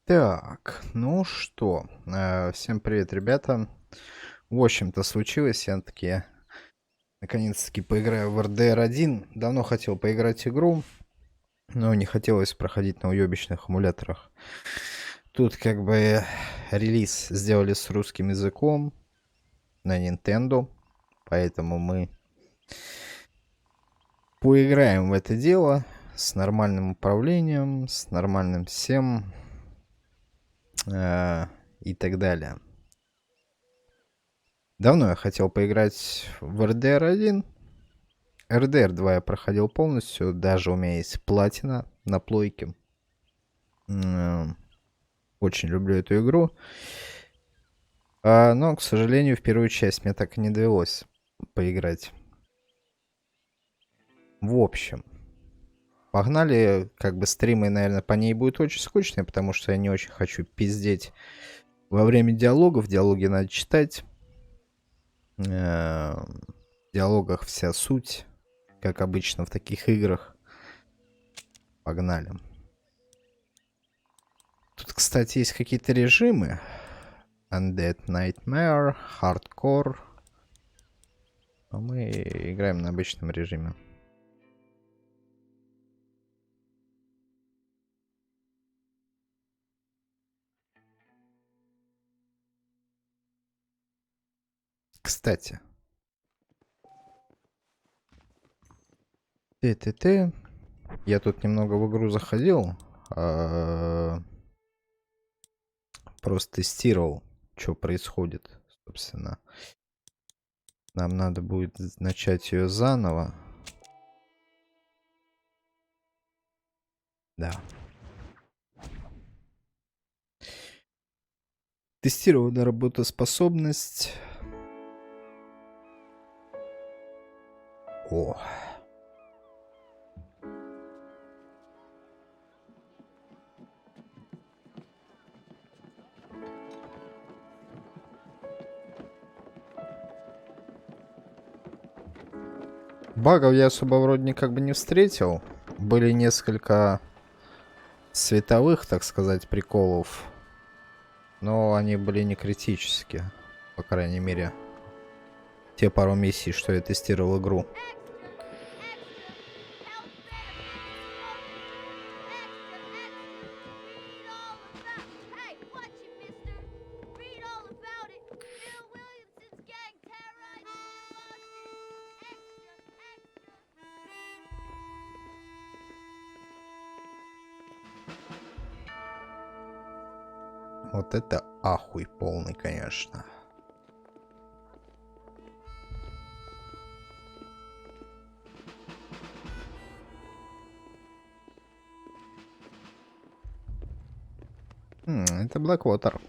Так, ну что, всем привет, ребята. В общем-то, случилось, я таки наконец-таки поиграю в RDR1. Давно хотел поиграть игру, но не хотелось проходить на уебищных эмуляторах. Тут как бы релиз сделали с русским языком на Nintendo, поэтому мы поиграем в это дело с нормальным управлением, с нормальным всем и так далее. Давно я хотел поиграть в RDR1. RDR2 я проходил полностью. Даже у меня есть платина на плойке. Очень люблю эту игру. Но, к сожалению, в первую часть мне так и не довелось поиграть. В общем, погнали. Как бы стримы, наверное, по ней будут очень скучные, потому что я не очень хочу пиздеть во время диалогов. Диалоги надо читать. В диалогах вся суть, как обычно в таких играх. Погнали. Тут, кстати, есть какие-то режимы. Undead Nightmare, Hardcore. А мы играем на обычном режиме. Кстати. Ты. Я тут немного в игру заходил. Просто тестировал, что происходит, собственно. Нам надо будет начать ее заново. Да. Тестировал на работоспособность. О. Багов я особо вроде как бы не встретил. Были несколько световых, так сказать, приколов. Но они были не критические. По крайней мере, те пару миссий, что я тестировал игру. Вот это ахуй полный, конечно. Это Blackwater.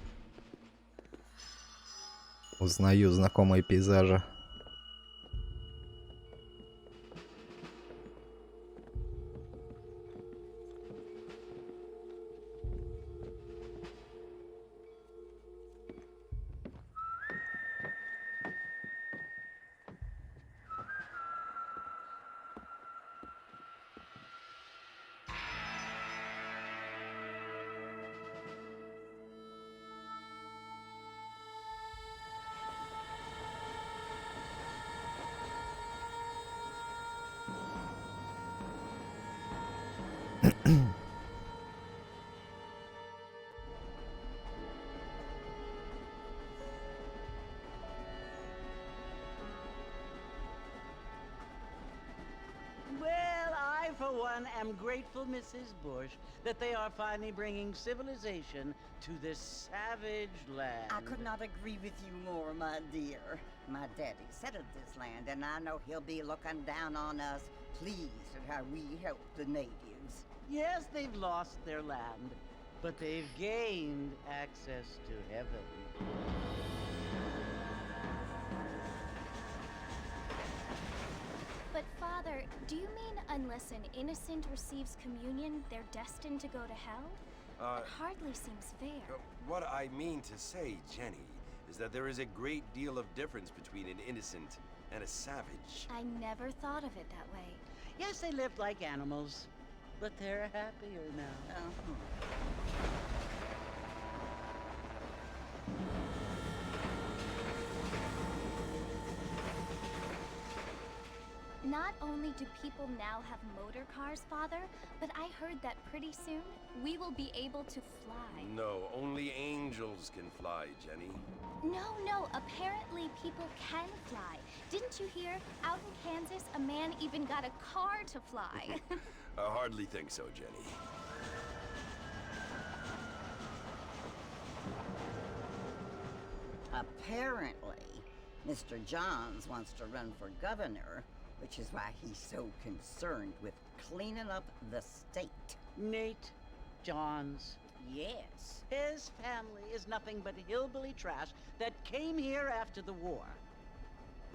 Узнаю знакомые пейзажи. For one, am grateful, Mrs. Bush, that they are finally bringing civilization to this savage land. I could not agree with you more, my dear. My daddy settled this land, and I know he'll be looking down on us, pleased at how we help the natives. Yes, they've lost their land, but they've gained access to heaven. But Father, do you mean unless an innocent receives communion, they're destined to go to hell? It hardly seems fair. What I mean to say, Jenny, is that there is a great deal of difference between an innocent and a savage. I never thought of it that way. Yes, they lived like animals, but they're happier now. not only do people now have motor cars, Father, but I heard that pretty soon we will be able to fly. No, only angels can fly, Jenny. No, apparently people can fly. Didn't you hear? Out in Kansas, a man even got a car to fly. I hardly think so, Jenny. Apparently, Mr. Johns wants to run for governor, which is why he's so concerned with cleaning up the state. Nate Johns. Yes. His family is nothing but hillbilly trash that came here after the war.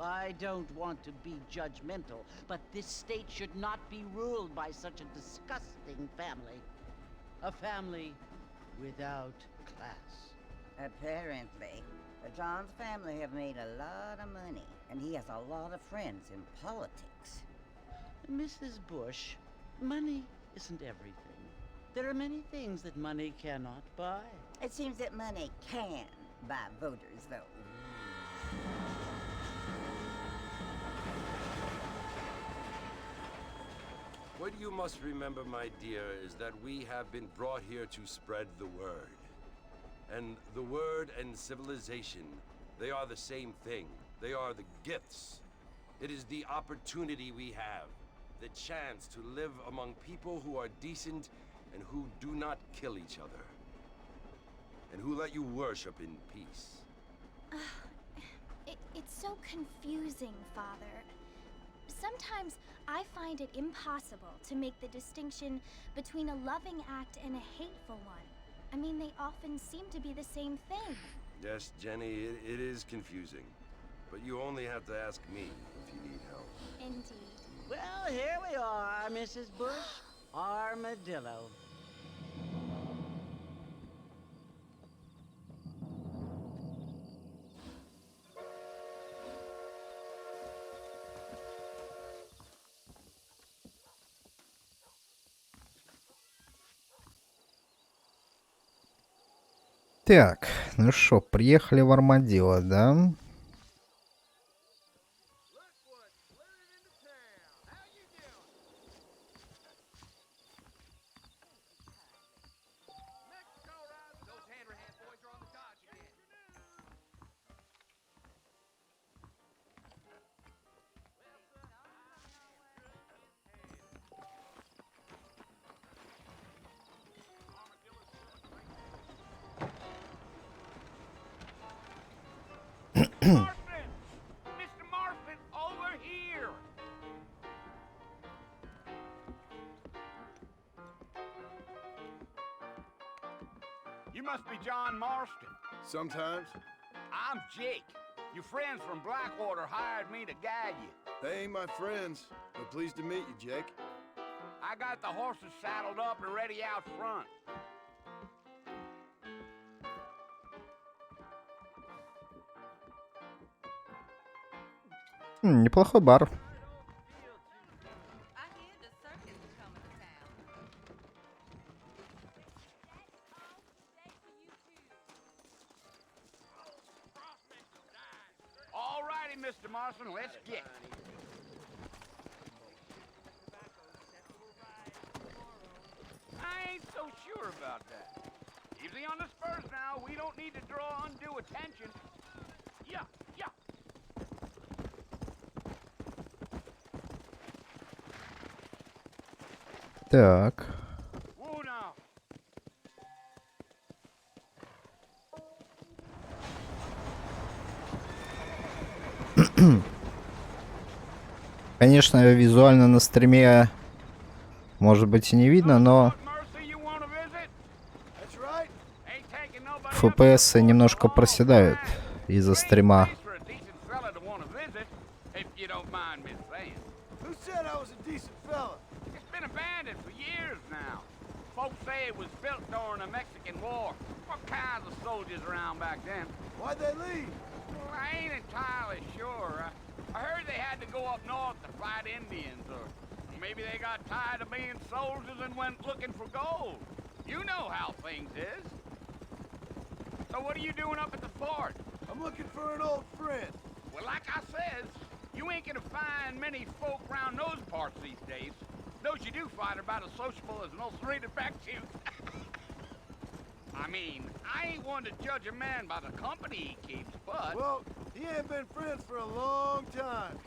I don't want to be judgmental, but this state should not be ruled by such a disgusting family. A family without class. Apparently, the Johns family have made a lot of money, and he has a lot of friends in politics. Mrs. Bush, money isn't everything. There are many things that money cannot buy. It seems that money can buy voters, though. What you must remember, my dear, is that we have been brought here to spread the word. And the word and civilization, they are the same thing. They are the gifts. It is the opportunity we have, the chance to live among people who are decent and who do not kill each other. And who let you worship in peace. It's so confusing, Father. Sometimes I find it impossible to make the distinction between a loving act and a hateful one. I mean, they often seem to be the same thing. Yes, Jenny, it is confusing. But you only have to ask me if you need help. Indeed. Well, here we are, Mrs. Bush. Armadillo. Так, ну что, приехали в Армадило, да? Marston! Mr. Marston, over here! You must be John Marston. Sometimes. I'm Jake. Your friends from Blackwater hired me to guide you. They ain't my friends, but pleased to meet you, Jake. I got the horses saddled up and ready out front. Неплохой бар. All righty, Mr. Marston, let's get. I ain't so sure about that. Easy on the spurs now. We don't need to draw undue attention. Yeah. Так. Whoa now. Конечно, визуально на стриме может быть и не видно, но FPS немножко проседают из-за стрима. Why'd they leave? Well, I ain't entirely sure. I heard they had to go up north to fight Indians, or maybe they got tired of being soldiers and went looking for gold. You know how things is. So what are you doing up at the fort? I'm looking for an old friend. Well, like I says, You ain't gonna find many folk around those parts these days. Those you do find are about as sociable as an ulcerated back tooth. I mean, I ain't one to judge a man by the company he keeps, but... Well, he ain't been friends for a long time.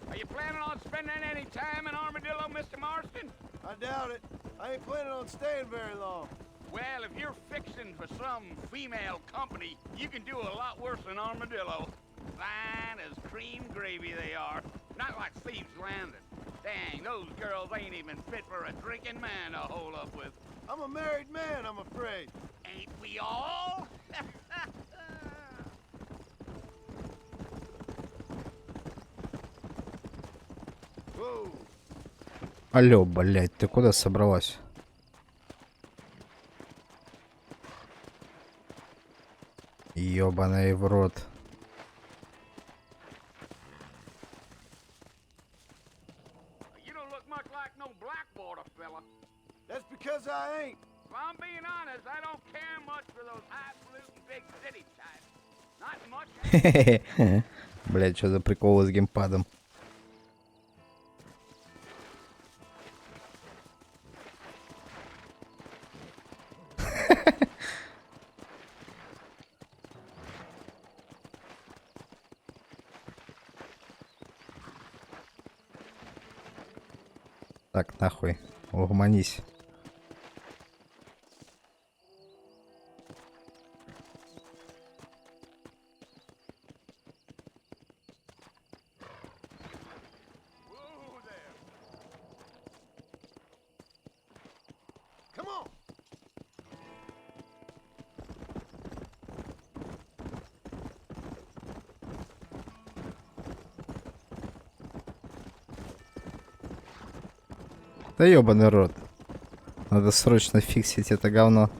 Are you planning on spending any time in Armadillo, Mr. Marston? I doubt it. I ain't planning on staying very long. Well, if you're fixing for some female company, you can do a lot worse than Armadillo. Fine as cream gravy they are. Not like Thieves Landing. Dang, those girls ain't even fit for a drinking man to hold up with. I'm a married man, I'm afraid. Ain't we all? Whoa. Алло, блядь, ты куда собралась? Ёбаный в рот. You don't look much like no Blackwater fella. That's because I ain't. If I'm being honest, I don't care much for those highfalutin big city types. Not much. Блядь, что за приколы с геймпадом? Так, нахуй. Угомонись. Whoa there. Come on. Да ёбаный рот. Надо срочно фиксить это говно.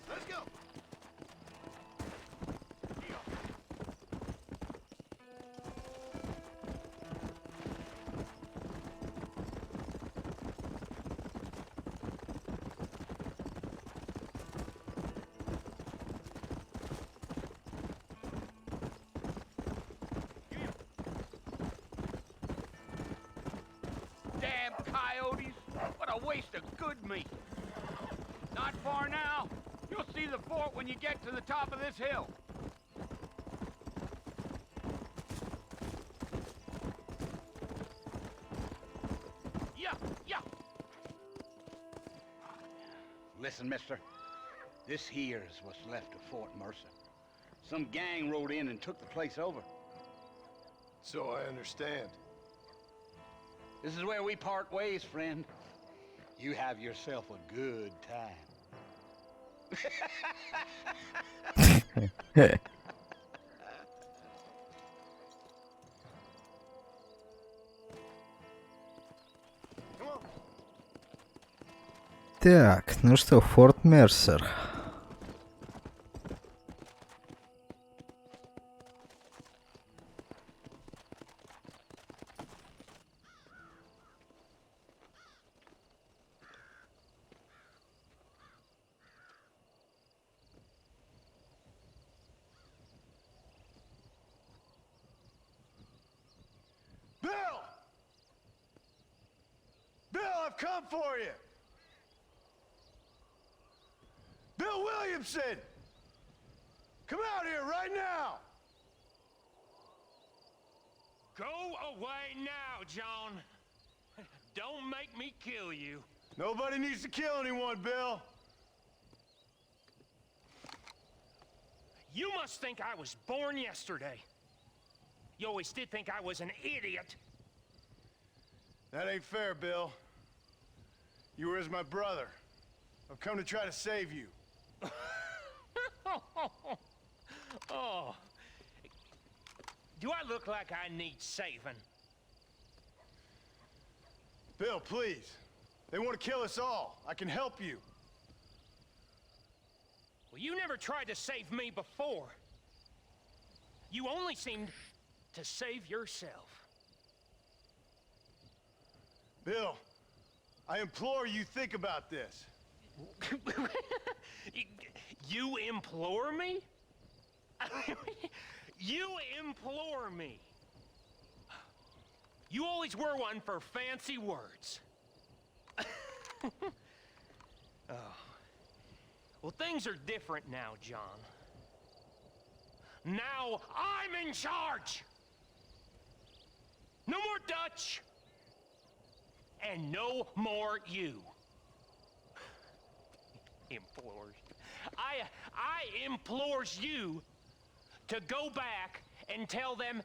Let's go. Damn coyotes! What a waste of good meat. Not far now. You'll see the fort when you get to the top of this hill. Yeah, yeah. Listen, mister. This here's what's left of Fort Mercer. Some gang rode in and took the place over. So I understand. This is where we part ways, friend. You have yourself a good time. Come on. Так, ну что, Форт Мерсер. Bill! Bill, I've come for you! Bill Williamson! Come out here right now! Go away now, John. Don't make me kill you. Nobody needs to kill anyone, Bill. You must think I was born yesterday. You always did think I was an idiot. That ain't fair, Bill. You were as my brother. I've come to try to save you. Oh. Do I look like I need saving? Bill, please. They want to kill us all. I can help you. Well, you never tried to save me before. You only seemed to save yourself. Bill, I implore you think about this. You implore me? You implore me. You always were one for fancy words. Oh. Well, things are different now, John. Now I'm in charge! No more Dutch! And no more you. Implores. I implores you to go back and tell them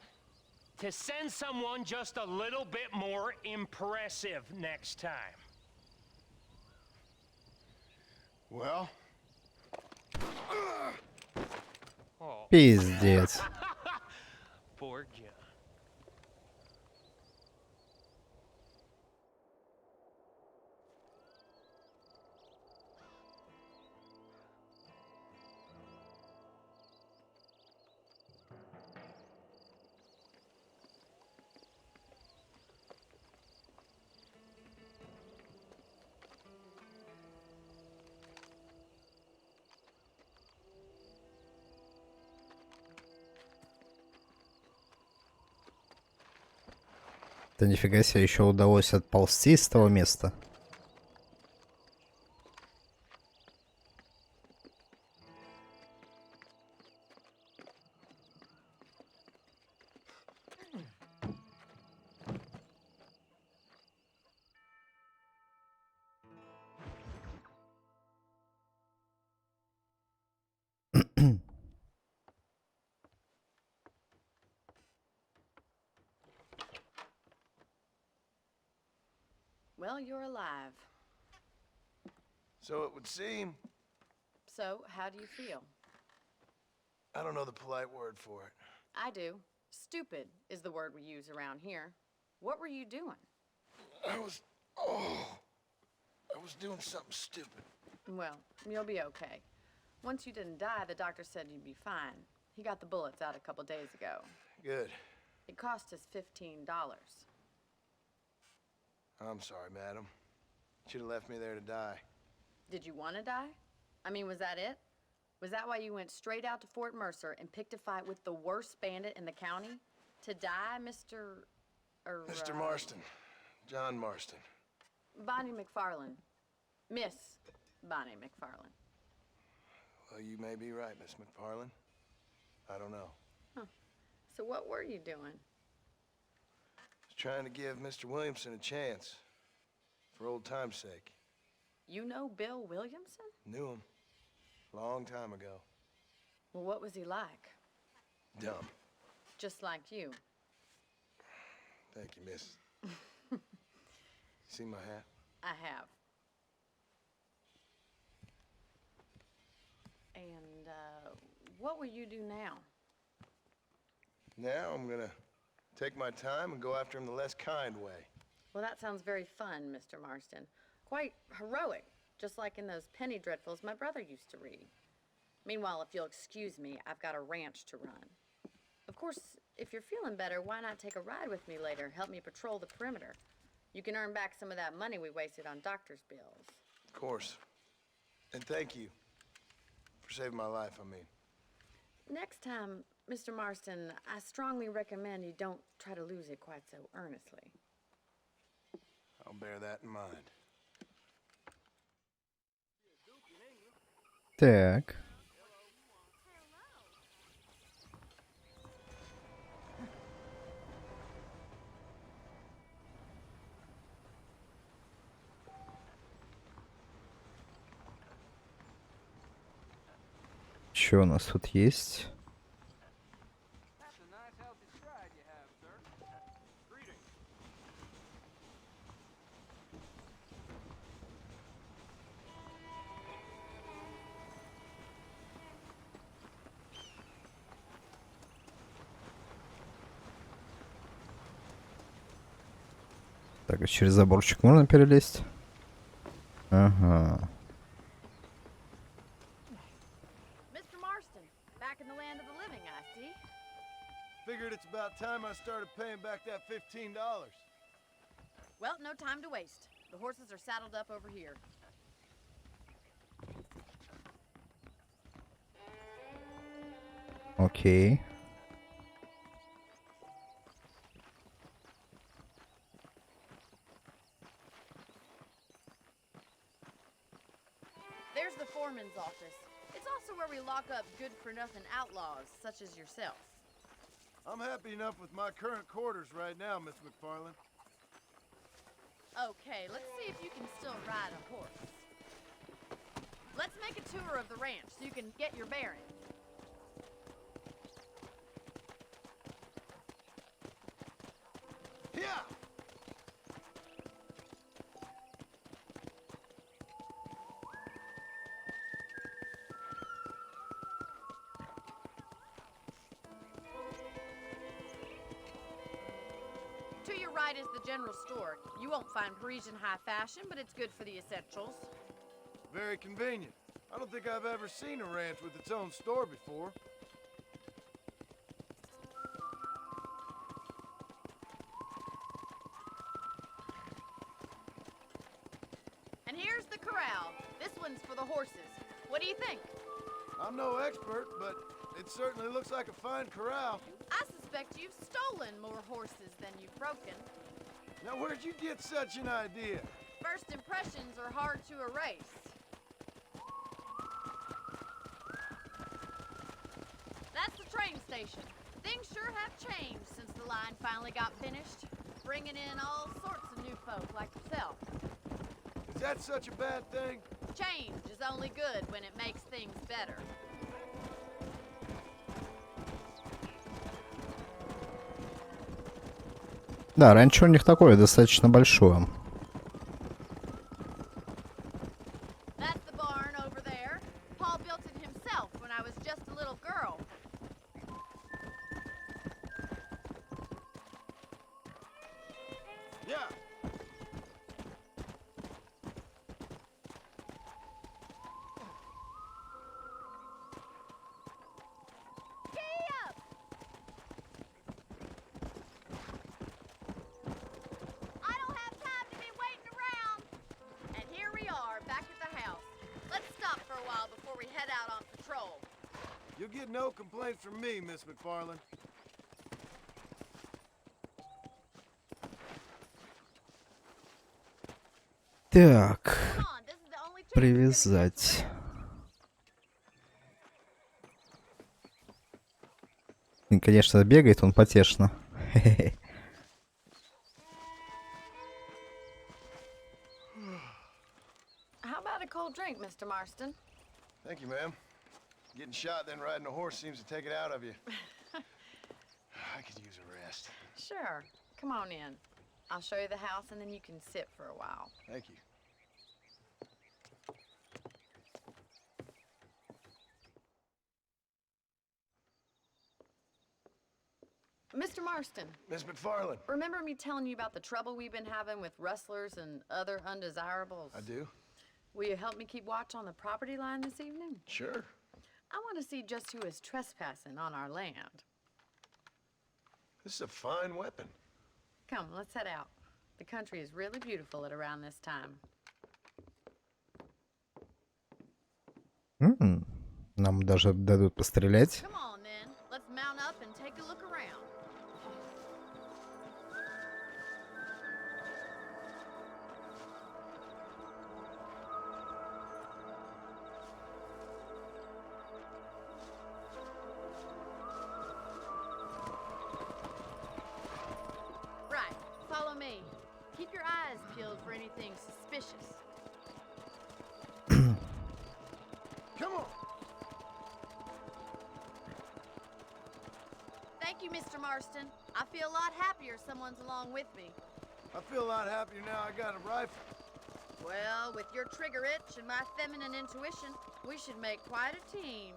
to send someone just a little bit more impressive next time. Well, Oh. Пиздец. Poor John. Да нифига себе, еще удалось отползти с того места. Well, you're alive. so it would seem. So, how do you feel? I don't know the polite word for it. I do. Stupid is the word we use around here. What were you doing? I was doing something stupid. Well, you'll be okay. Once you didn't die, the doctor said you'd be fine. He got the bullets out a couple days ago. Good. It cost us $15. I'm sorry, madam. Should have left me there to die. Did you want to die? I mean, was that it? Was that why you went straight out to Fort Mercer and picked a fight with the worst bandit in the county? To die, Mr. Mr. Marston. John Marston. Bonnie McFarland. Miss Bonnie McFarland. Well, you may be right, Miss McFarland. I don't know. Huh. So what were you doing? Was trying to give Mr. Williamson a chance. For old time's sake. You know Bill Williamson? Knew him. Long time ago. Well, what was he like? Dumb. Just like you. Thank you, miss. See my hat? I have. And, what will you do now? Now I'm gonna take my time and go after him the less kind way. Well, that sounds very fun, Mr. Marston. Quite heroic, just like in those penny dreadfuls my brother used to read. Meanwhile, if you'll excuse me, I've got a ranch to run. Of course, if you're feeling better, why not take a ride with me later? Help me patrol the perimeter. You can earn back some of that money we wasted on doctor's bills. Of course. And thank you for saving my life, I mean. Next time, Mr. Marston, I strongly recommend you don't try to lose it quite so earnestly. I'll bear that in mind. Так. Что у нас тут есть? Так, а через заборчик можно перелезть? Ага. time I started paying back that $15. Well, no time to waste. The horses are saddled up over here. Окей. There's the foreman's office. It's also where we lock up good-for-nothing outlaws, such as yourself. I'm happy enough with my current quarters right now, Miss McFarland. Okay, let's see if you can still ride a horse. Let's make a tour of the ranch so you can get your bearings. Yeah! To your right is the general store. You won't find Parisian high fashion, but it's good for the essentials. Very convenient. I don't think I've ever seen a ranch with its own store before. And here's the corral. This one's for the horses. What do you think? I'm no expert, but it certainly looks like a fine corral. I suspect you've stolen more horses than you've broken. Now, where'd you get such an idea? First impressions are hard to erase. That's the train station. Things sure have changed since the line finally got finished, bringing in all sorts of new folk like yourself. Is that such a bad thing? Change is only good when it makes things better. Да, раньше у них такое достаточно большое. That's the barn over there. Paul built it himself when I was just a little girl. Yeah. I don't have time to be waiting around. And here we are, back at the house. Let's stop for a while before we head out on patrol. You'll get no complaints from me, Miss McFarland. Так, Come on, this is the only chance you're gonna get привязать. И, конечно, бегает он потешно. Хе-хе. How about a cold drink, Mr. Marston? Thank you, ma'am. Getting shot then riding a horse seems to take it out of you. I could use a rest. Sure. Come on in. I'll show you the house and then you can sit for a while. Thank you. Mr. Marston, Miss McFarland. remember me telling you about the trouble we've been having with rustlers and other undesirables? I do? Will you help me keep watch on the property line this evening? Sure. I want to see just who is trespassing on our land. This is a fine weapon. Come, let's head out. The country is really beautiful at around this time. Нам даже дадут пострелять. Come on, then. Let's mount up and take a look around. Right. Follow me. Keep your eyes peeled for anything suspicious. Come on. Thank you, Mr. Marston. I feel a lot happier someone's along with me. I feel a lot happier now I got a rifle. Well, with your trigger itch and my feminine intuition, we should make quite a team.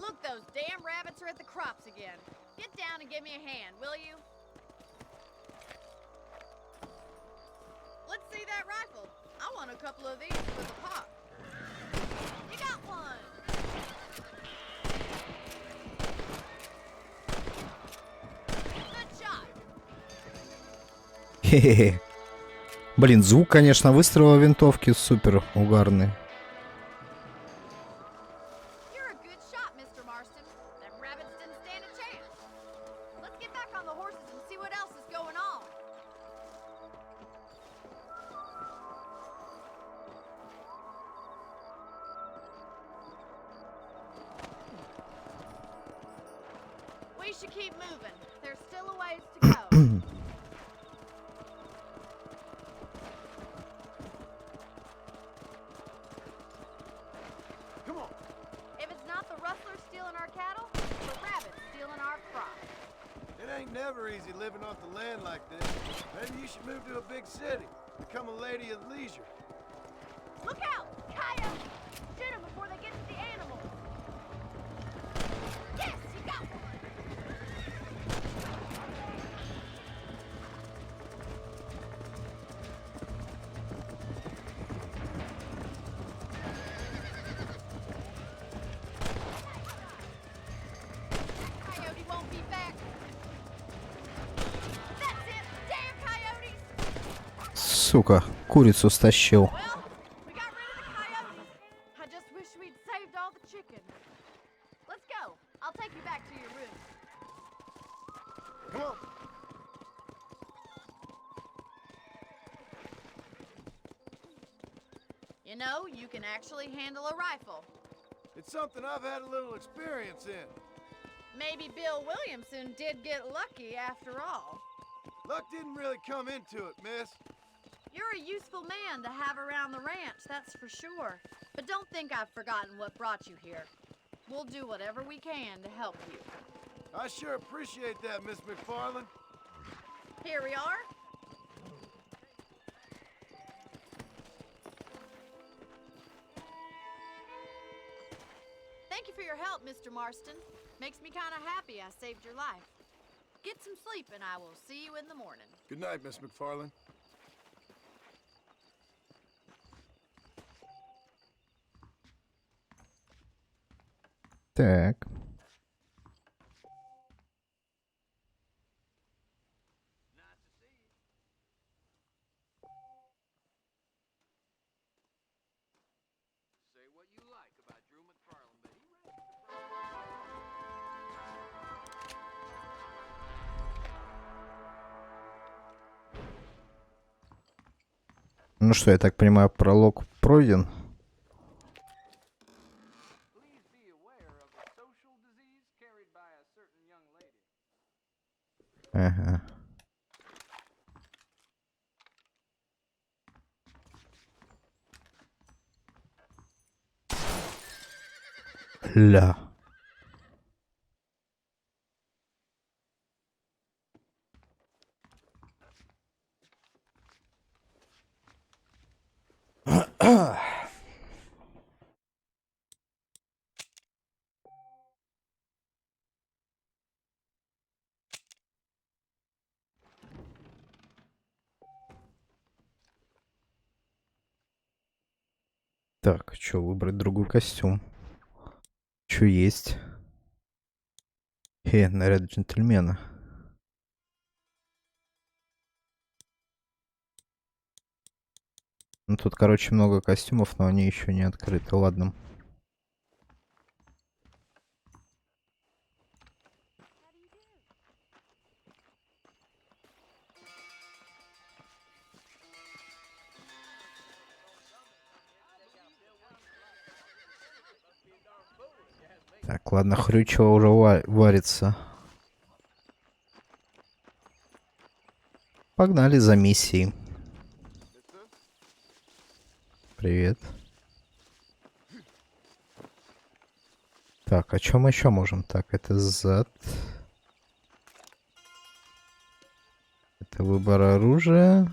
Look, those damn rabbits are at the crops again. Get down and give me a hand, will you? Let's see that rifle. I want a couple of these for the pop. You got one. Good shot. Хе-хе-хе. Блин, звук, конечно, выстрела винтовки супер угарный. You're a good shot, Mr. Marston. Them rabbits didn't stand a chance. Let's get back on the horses and see what else is going on. We should keep moving. There's still a ways to go. Come on. If it's not the rustlers stealing our cattle, it's the rabbits stealing our crop. It ain't never easy living off the land like this. Maybe you should move to a big city. Become a lady of leisure. Look out! Coyotes! Shoot them before they get to the animals. Yes, you got one! Coyote won't be back. That's it! Damn coyotes! Сука, курицу стащил. Well, we got rid of the coyotes. I just wish we'd saved all the chicken. Let's go. I'll take you back to your room. Come on. You know, you can actually handle a rifle. It's something I've had a little experience in. Maybe Bill Williamson did get lucky after all. Luck didn't really come into it, miss. You're a useful man to have around the ranch, that's for sure. But don't think I've forgotten what brought you here. We'll do whatever we can to help you. I sure appreciate that, Miss McFarland. Here we are. Thank you for your help, Mr. Marston. Makes me kind of happy I saved your life. Get some sleep and I will see you in the morning. Good night, Miss McFarland. Так. Say what you like about Drew McFarland, but he Ну что, я так понимаю, пролог пройден. Please be aware of a social disease carried by a certain young lady. Ага. Ля. Так, что, выбрать другой костюм? Что есть? Наряд джентльмена. Ну, тут, короче, много костюмов, но они еще не открыты. Ладно. Так, ладно, хрючево уже варится. Погнали за миссией. Привет. Так, о чем еще можем? Так, это зад. Это выбор оружия.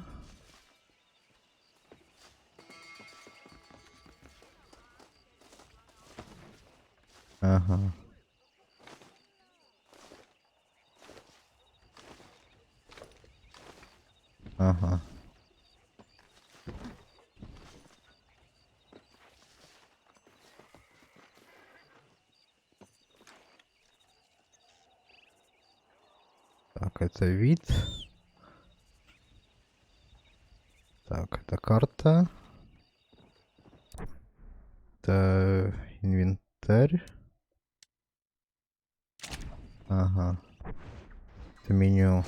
Ага. Ага. Так, это вид. Так, это карта. Это инвентарь. Ага. Это меню.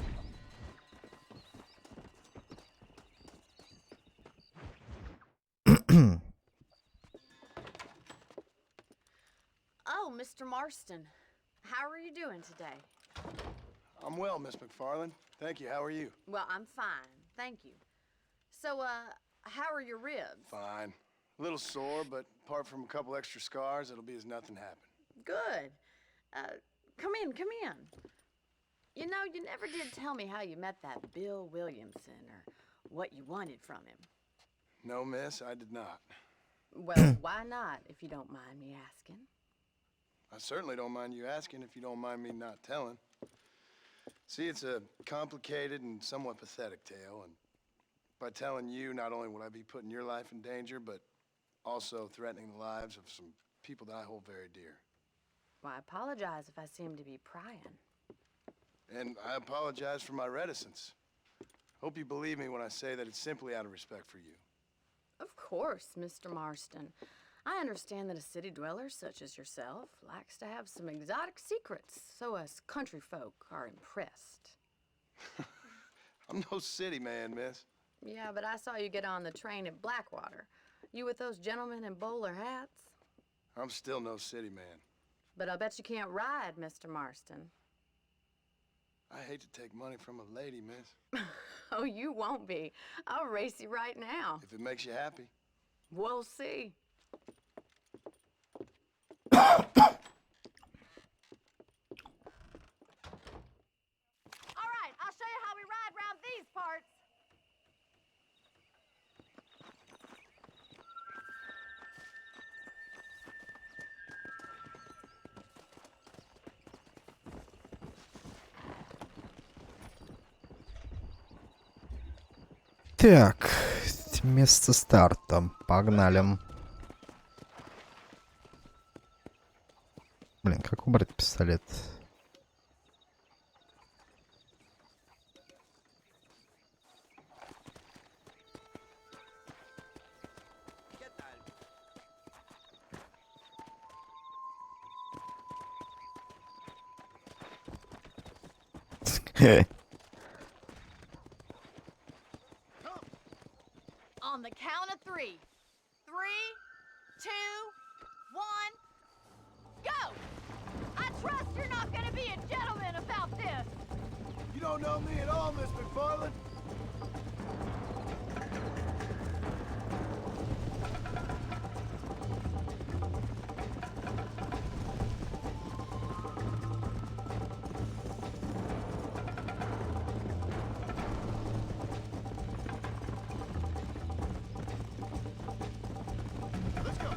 Oh, Mr. Marston. How are you doing today? I'm well, Miss McFarland. Thank you. How are you? Well, I'm fine. Thank you. So, how are your ribs? Fine. A little sore, but apart from a couple extra scars, it'll be as nothing happened. Good. Come in, come in. You know, you never did tell me how you met that Bill Williamson or what you wanted from him. No, miss, I did not. Well, why not, if you don't mind me asking? I certainly don't mind you asking if you don't mind me not telling. See, it's a complicated and somewhat pathetic tale, and by telling you, not only would I be putting your life in danger, but also threatening the lives of some people that I hold very dear. Well, I apologize if I seem to be prying. And I apologize for my reticence. Hope you believe me when I say that it's simply out of respect for you. Of course, Mr. Marston. I understand that a city dweller such as yourself likes to have some exotic secrets, so us country folk are impressed. I'm no city man, miss. Yeah, but I saw you get on the train at Blackwater. You with those gentlemen in bowler hats? I'm still no city man. But I'll bet you can't ride, Mr. Marston. I hate to take money from a lady, miss. Oh, you won't be. I'll race you right now. If it makes you happy. We'll see. All right, I'll show you how we ride around these parts. Так, место старта. Погнали. Блин, как убрать пистолет? On the count of 3. 3, 2, 1, go! I trust you're not gonna be a gentleman about this. You don't know me at all, Miss McFarland. Let's go.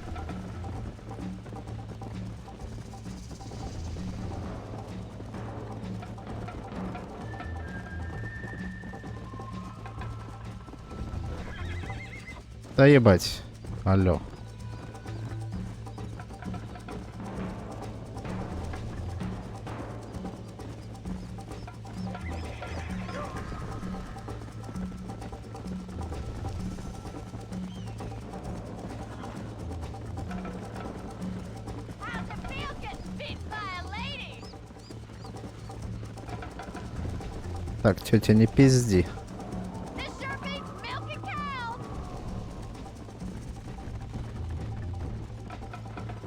Да ебать. Алло. How's it feel getting beaten by a lady? Так, тетя, не пизди. This sure beats milking cows.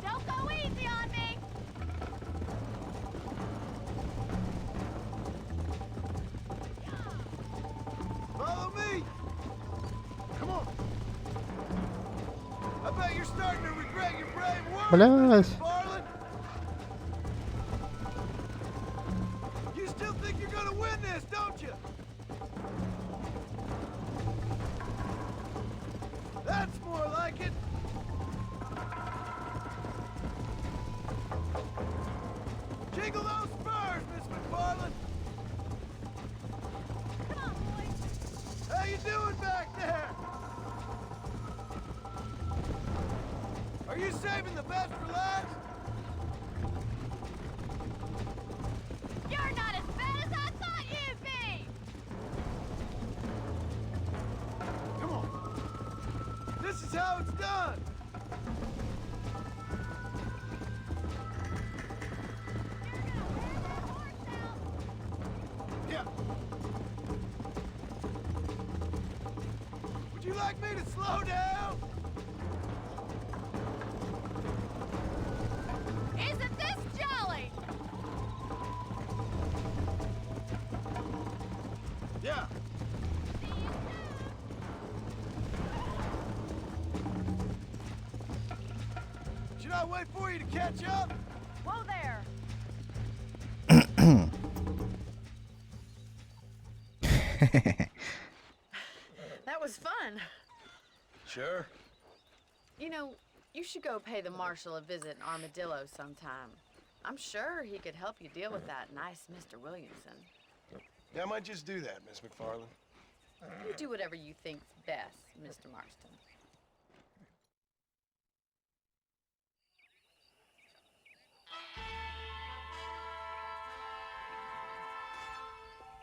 Don't go easy on me. Follow me! Come on! I bet you're starting to regret your brave words, Блядь. Mr. McFarland! You still think you're gonna win this, don't you? That's more like it! Jiggle those spurs, Miss McFarland! Come on, boys. Hey, saving the best for last? You're not as bad as I thought you'd be! Come on. This is how it's done. Yeah. Would you like me to slow down? Isn't this jolly? Yeah. Should I wait for you to catch up? Whoa there! That was fun. Sure. You know, you should go pay the marshal a visit in Armadillo sometime. I'm sure he could help you deal with that nice Mr. Williamson. Yeah, I might just do that, Miss McFarland. You do whatever you think's best, Mr. Marston.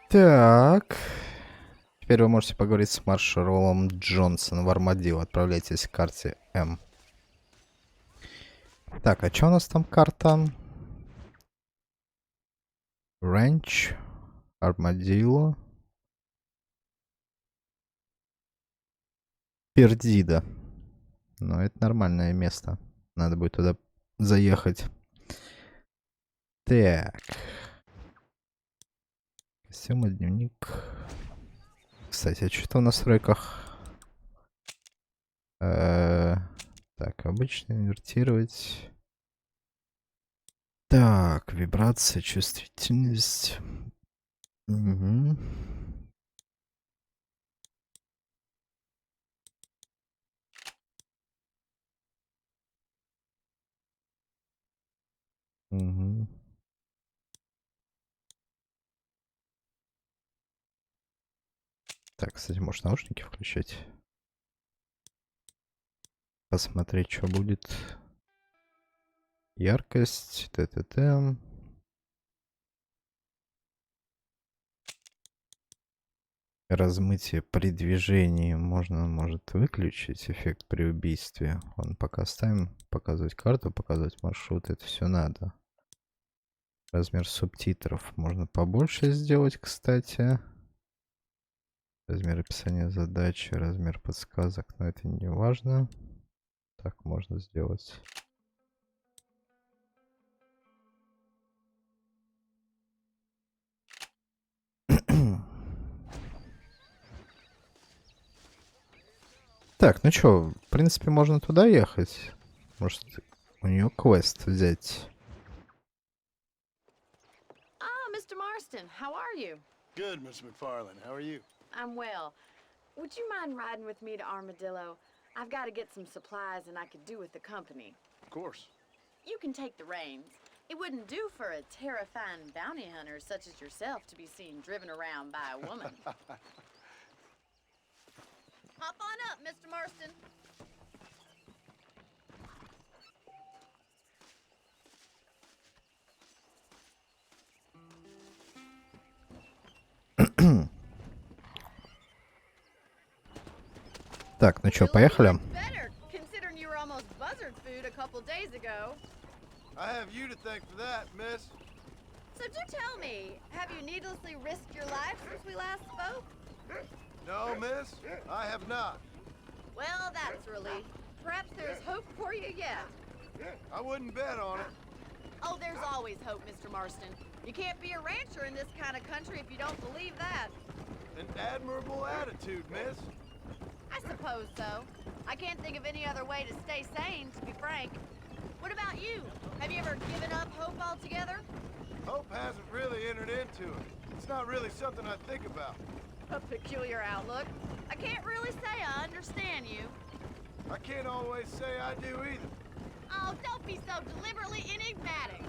Так. Теперь вы можете поговорить с маршалом Джонсоном в Армадилlo. Отправляйтесь к карте М. Так, а что у нас там карта? Ranch, Армадилlo, Пердида. Ну, это нормальное место. Надо будет туда заехать. Так. Костюмы, дневник. Кстати, а что-то в настройках... Так, обычно инвертировать. Так, вибрация, чувствительность. Угу. Угу. Так, кстати, может наушники включать? Посмотреть, что будет. Яркость, т-т-т. Размытие при движении можно, может, выключить. Эффект при убийстве. Ладно, пока ставим. Показывать карту, показывать маршрут. Это все надо. Размер субтитров можно побольше сделать, кстати. Размер описания задачи, размер подсказок. Но это не важно. Так можно сделать. Так, ну чё, в принципе, можно туда ехать. Может, у нее квест взять. Ah, Mr. Marston, how are you? Good, Miss McFarland. How are you? I'm well. Would you mind riding with me to Armadillo? I've got to get some supplies and I could do with the company. Of course. You can take the reins. It wouldn't do for a terrifying bounty hunter such as yourself to be seen driven around by a woman. Hop on up, Mr. Marston. Так, ну чё, поехали? Better, considering you were almost buzzard food a couple days ago. I have you to thank for that, miss. So do tell me, have you needlessly risked your life since we last spoke? No, miss, I have not. Well, that's a relief. Perhaps there's hope for you yet. I wouldn't bet on it. Oh, there's always hope, Mr. Marston. You can't be a rancher in this kind of country if you don't believe that. An admirable attitude, miss. I suppose so. I can't think of any other way to stay sane, to be frank. What about you? Have you ever given up hope altogether? Hope hasn't really entered into it. It's not really something I think about. A peculiar outlook. I can't really say I understand you. I can't always say I do either. Oh, don't be so deliberately enigmatic.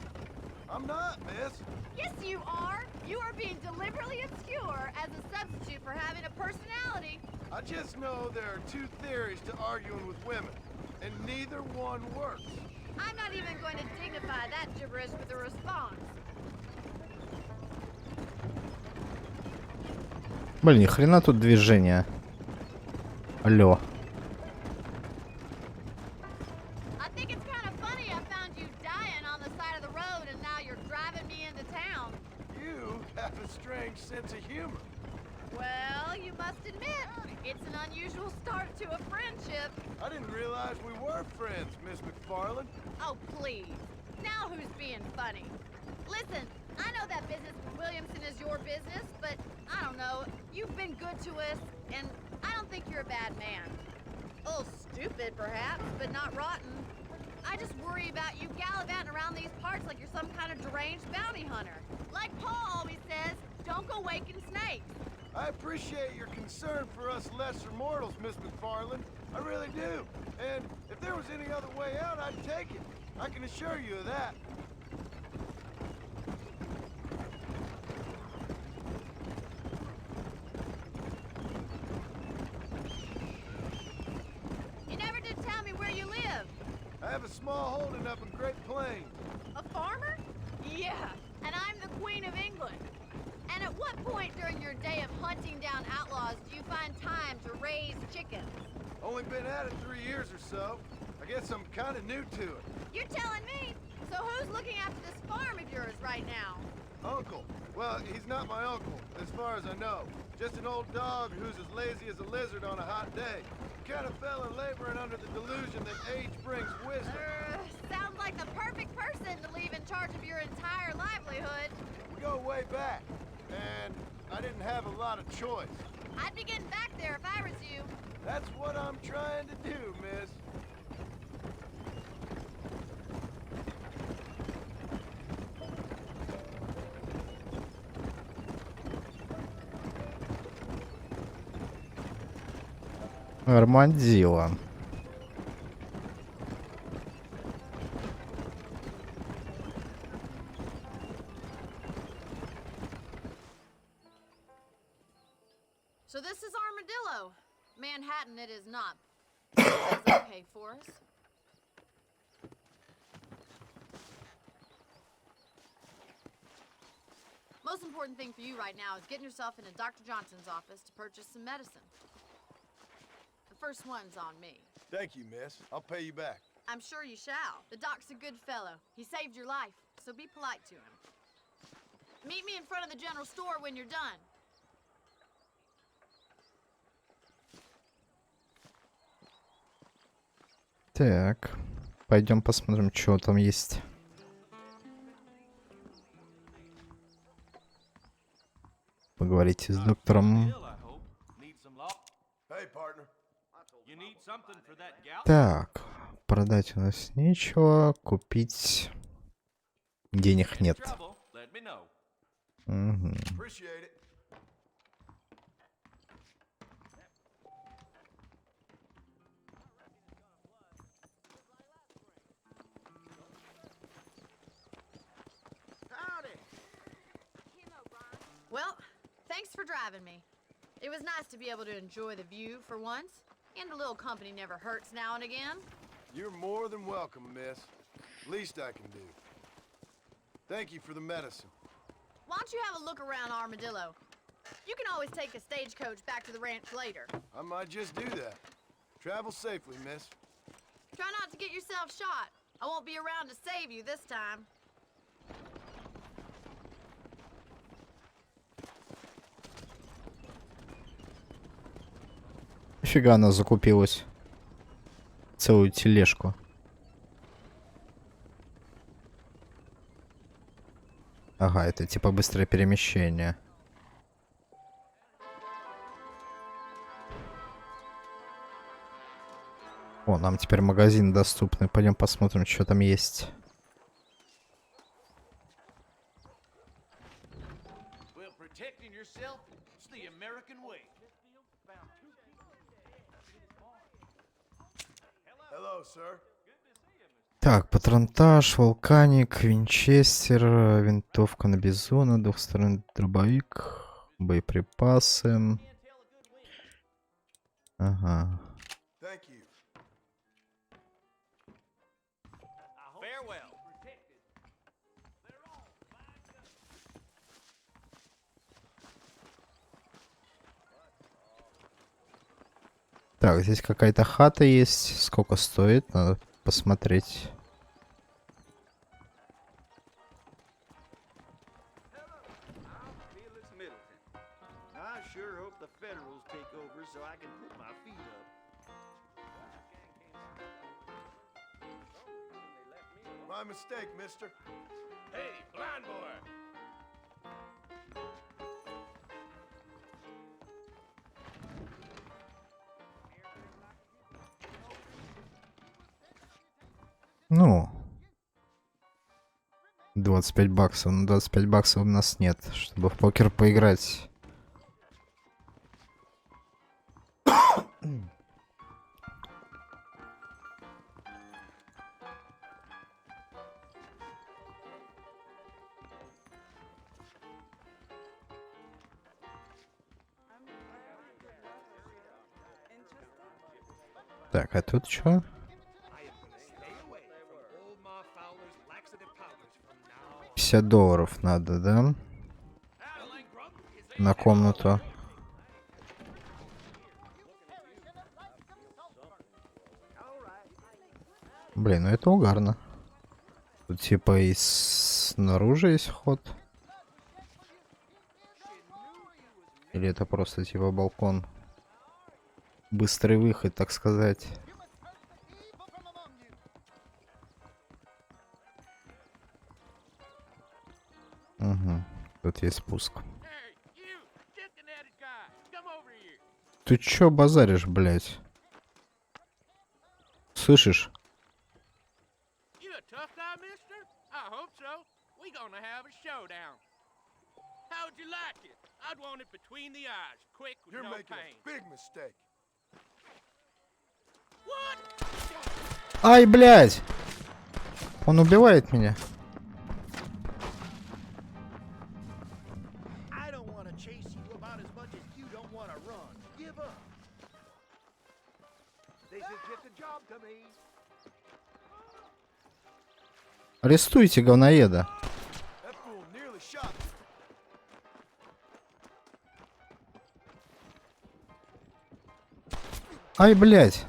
I'm not, miss. Yes, you are. You are being deliberately obscure as a substitute for having a personality. I just know there are two theories to arguing with women. and neither one works. I'm not even going to dignify that gibberish with a response. Блин, ни хрена тут движение. Алло. I think it's kind of funny I found you dying on the side of the road and now you're driving me into town. You have a strange sense of humor. Well, you must admit, it's an unusual start to a friendship. I didn't realize we were friends, Miss McFarland. Oh, please. Now who's being funny? Listen, I know that business with Williamson is your business, but I don't know. You've been good to us, and I don't think you're a bad man. A little stupid, perhaps, but not rotten. I just worry about you gallivanting around these parts like you're some kind of deranged bounty hunter. Like Paul always says, don't go waking snakes. I appreciate your concern for us lesser mortals, Miss McFarland. I really do. And if there was any other way out, I'd take it. I can assure you of that. You never did tell me where you live. I have a small holding up in Great Plains. A farmer? Yeah, and I'm the Queen of England. And at what point during your day of hunting down outlaws do you find time to raise chickens? Only been at it 3 years or so. I guess I'm kind of new to it. You're telling me? So who's looking after this farm of yours right now? Uncle. Well, he's not my uncle, as far as I know. Just an old dog who's as lazy as a lizard on a hot day. Kind of fella laboring under the delusion that age brings wisdom. Sounds like the perfect person to leave in charge of your entire livelihood. We go way back, and I didn't have a lot of choice. I'd be getting back there if I was you. That's what I'm trying to do, miss. Армадило. So this is Armadillo. Manhattan it is not. That's okay for us. Most important thing for you right now is getting yourself into Dr. Johnson's office to purchase some medicine. The first one's on me. Thank you, miss. I'll pay you back. I'm sure you shall. The doc's a good fellow. He saved your life, so be polite to him. Meet me in front of the general store when you're done. Так, пойдем посмотрим, что там есть. Поговорите с доктором. Hey, partner. Так, продать у нас нечего, купить денег нет. Угу. Appreciate it. Well, thanks for driving me. It was nice to be able to enjoy the view for once, and a little company never hurts now and again. You're more than welcome, miss. Least I can do. Thank you for the medicine. Why don't you have a look around Armadillo? You can always take a stagecoach back to the ranch later. I might just do that. Travel safely, miss. Try not to get yourself shot. I won't be around to save you this time. Нафига она закупилась? Целую тележку. Ага, это типа быстрое перемещение. О, нам теперь магазин доступный. Пойдем посмотрим, что там есть. Hello, sir. Так, патронтаж, вулканик, винчестер, винтовка на бизона, двухсторонний дробовик, боеприпасы. Ага. Thank you. Так, здесь какая-то хата есть. Сколько стоит? Надо посмотреть. My mistake, mister. Hey, blind boy! Ну, 25 баксов. Ну, 25 баксов у нас нет, чтобы в покер поиграть. Так, а тут что? 50 долларов надо, да? На комнату. Блин, ну это угарно. Тут типа и снаружи есть ход. Или это просто типа балкон? Быстрый выход, так сказать. Угу. Тут есть спуск. Ты чё базаришь, блядь? Слышишь? You're making a big mistake. Ай, блядь! Он убивает меня. Арестуйте говноеда. That fool nearly shot me. Ай, блядь.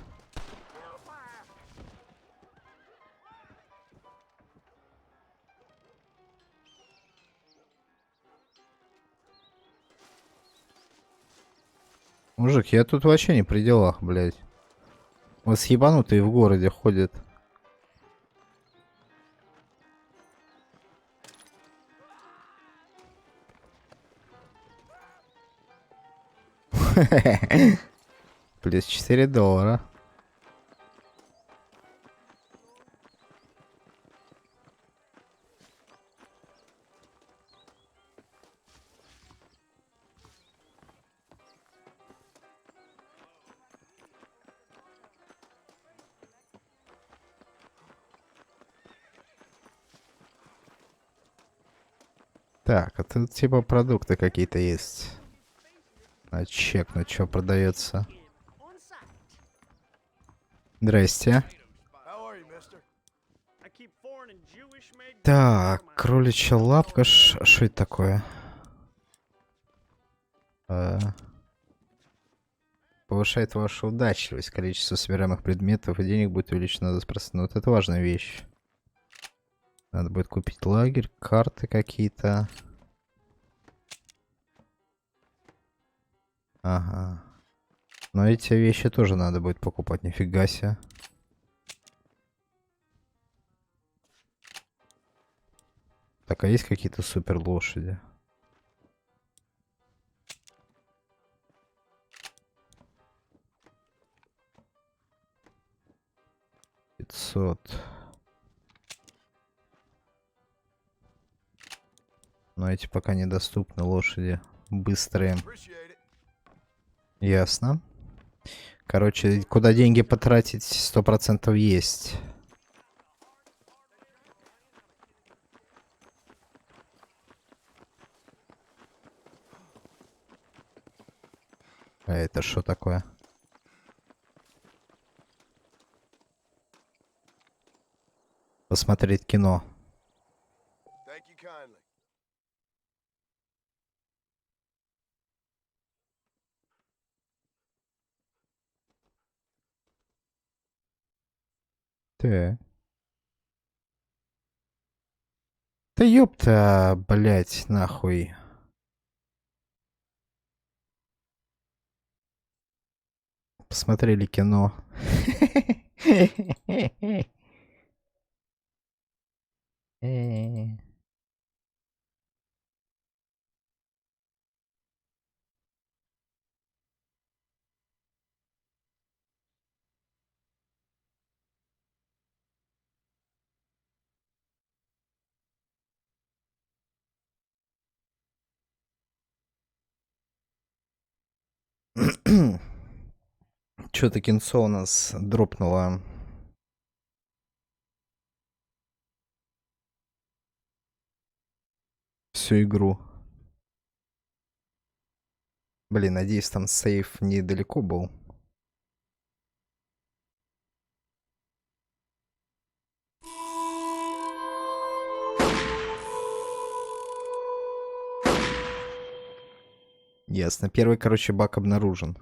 Мужик, я тут вообще не при делах, блядь. Вот съебанутые в городе ходят. Плюс 4 доллара. Так, а тут типа продукты какие-то есть. На чекнуть, что продается. Здрасте. Так, кроличья лапка. Что это такое? Повышает вашу удачливость. Количество собираемых предметов и денег будет увеличено до спроста. Вот это важная вещь. Надо будет купить лагерь, карты какие-то. Ага. Но эти вещи тоже надо будет покупать. Нифига себе. Так, а есть какие-то супер лошади? Но эти пока недоступны лошади. Быстрые. Ясно. Короче, куда деньги потратить, 100% есть. А это что такое? Посмотреть кино. Так. Да ёпта, блять, нахуй. Посмотрели кино. Чё-то кинцо у нас дропнуло. Всю игру. Блин, надеюсь, там сейф недалеко был. Ясно. Первый, короче, баг обнаружен.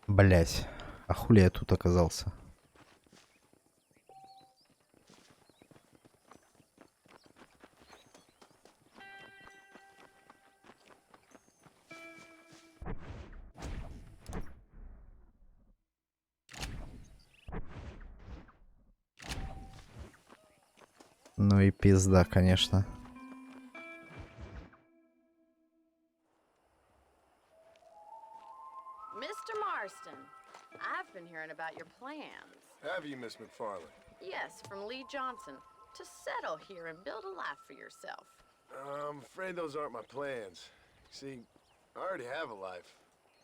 Блять. А хули я тут оказался? Ну и пизда, конечно. Mr. Marston, I've been hearing about your plans. Have you, Miss McFarland? Yes, from Lee Johnson. To settle here and build a life for yourself. I'm afraid those aren't my plans. See, I already have a life.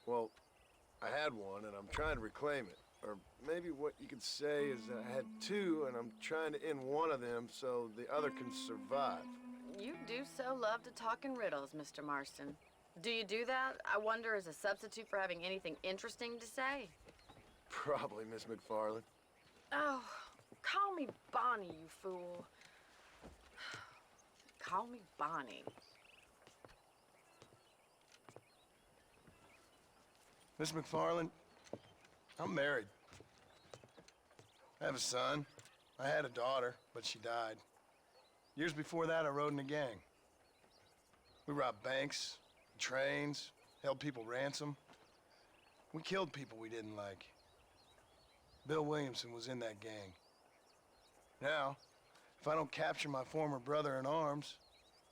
Well, I had one, and I'm trying to reclaim it. Or maybe what you could say is that I had two, and I'm trying to end one of them so the other can survive. You do so love to talk in riddles, Mr. Marston. Do you do that, I wonder, as a substitute for having anything interesting to say? Probably, Miss McFarland. Oh, call me Bonnie, you fool. Call me Bonnie. Miss McFarland, I'm married. I have a son. I had a daughter, but she died. Years before that, I rode in a gang. We robbed banks, trains, held people ransom. We killed people we didn't like. Bill Williamson was in that gang. Now, if I don't capture my former brother in arms,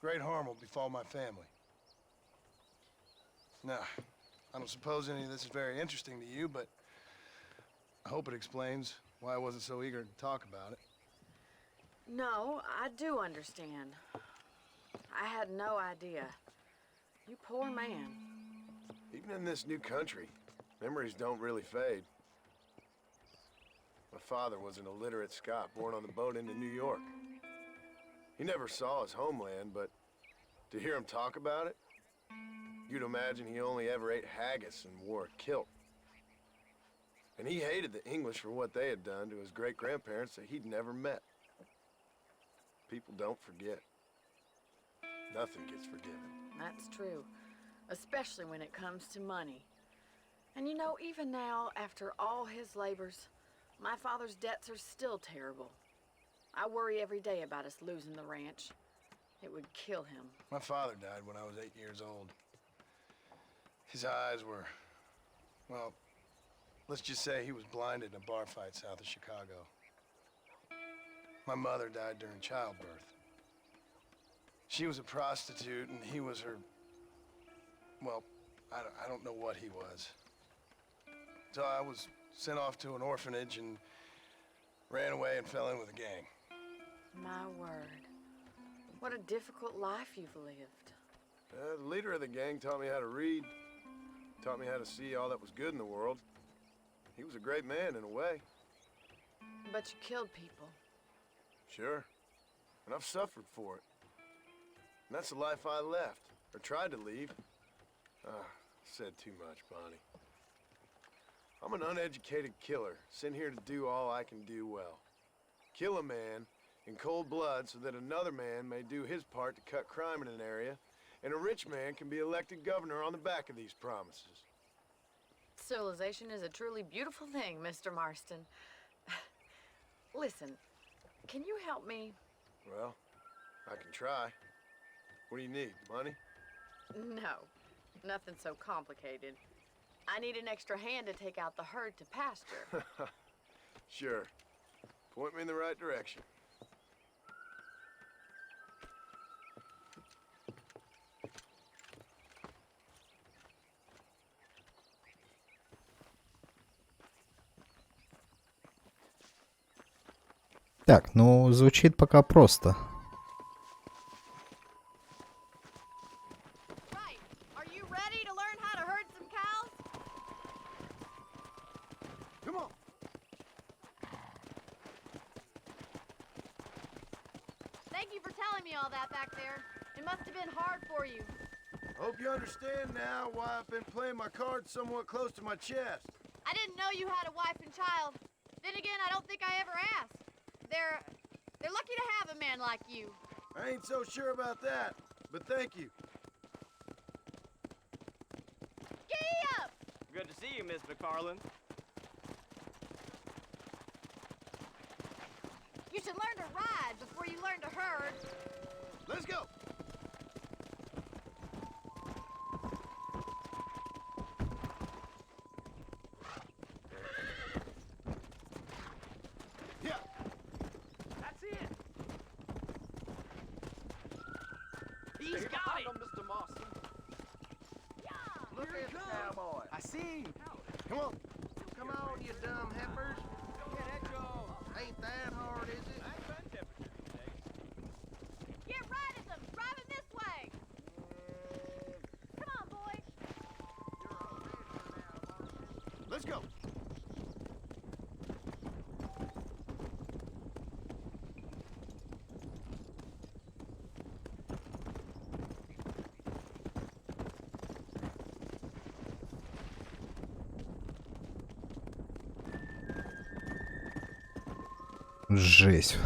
great harm will befall my family. Now, I don't suppose any of this is very interesting to you, but I hope it explains why I wasn't so eager to talk about it. No, I do understand. I had no idea. You poor man. Even in this new country, memories don't really fade. My father was an illiterate Scot born on the boat into New York. He never saw his homeland, but to hear him talk about it, you'd imagine he only ever ate haggis and wore a kilt. And he hated the English for what they had done to his great-grandparents that he'd never met. People don't forget. Nothing gets forgiven. That's true. Especially when it comes to money. And you know, even now, after all his labors, my father's debts are still terrible. I worry every day about us losing the ranch. It would kill him. My father died when I was 8 years old. His eyes were, well, let's just say he was blinded in a bar fight south of Chicago. My mother died during childbirth. She was a prostitute and he was her, well, I don't know what he was. So I was sent off to an orphanage and ran away and fell in with a gang. My word. What a difficult life you've lived. The leader of the gang taught me how to read, taught me how to see all that was good in the world. He was a great man in a way. But you killed people. Sure. And I've suffered for it. And that's the life I left, or tried to leave. Said too much, Bonnie. I'm an uneducated killer, sent here to do all I can do well. Kill a man in cold blood so that another man may do his part to cut crime in an area, and a rich man can be elected governor on the back of these promises. Civilization is a truly beautiful thing, Mr. Marston. Listen, can you help me? Well, I can try. What do you need, money? No, nothing so complicated. I need an extra hand to take out the herd to pasture. Sure. Point me in the right direction. Так, ну звучит пока просто. Right. Are you ready to learn how to herd some cows? Come on. Thank you for telling me all that back there. It must have been hard for you. Hope you understand now why I've been playing my cards somewhat close to my chest. I didn't know you had a wife and child. Then again, I don't think I ever asked. They're lucky to have a man like you. I ain't so sure about that, but thank you. Giddy up! Good to see you, Miss McFarland. You should learn to ride before you learn to herd. Let's go. Yeah. That's it. He's got it. Mr. Marston. Look at the cowboy. I see him. Come on. Come on, you dumb heifers. Ain't that hard, is it? Get right at them! Drive him this way! Come on, boys! Let's go. Жесть.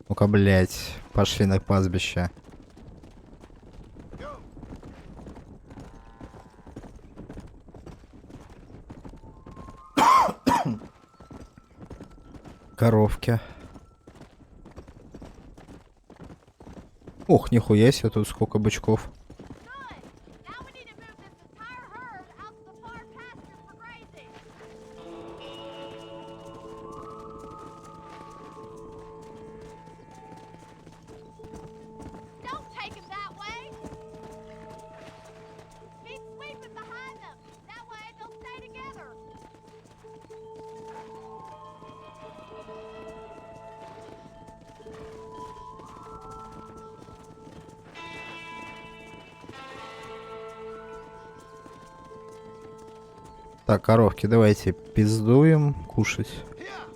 Ну-ка, блять, пошли на пастбище. Go. Коровки. Ох, нихуя себе, тут сколько бычков. Good! Now we need to move this entire herd out to the far pasture for grazing. Don't take him that way! Keep sweeping behind them. That way they'll stay together. Так, коровки, давайте пиздуем кушать. Yeah.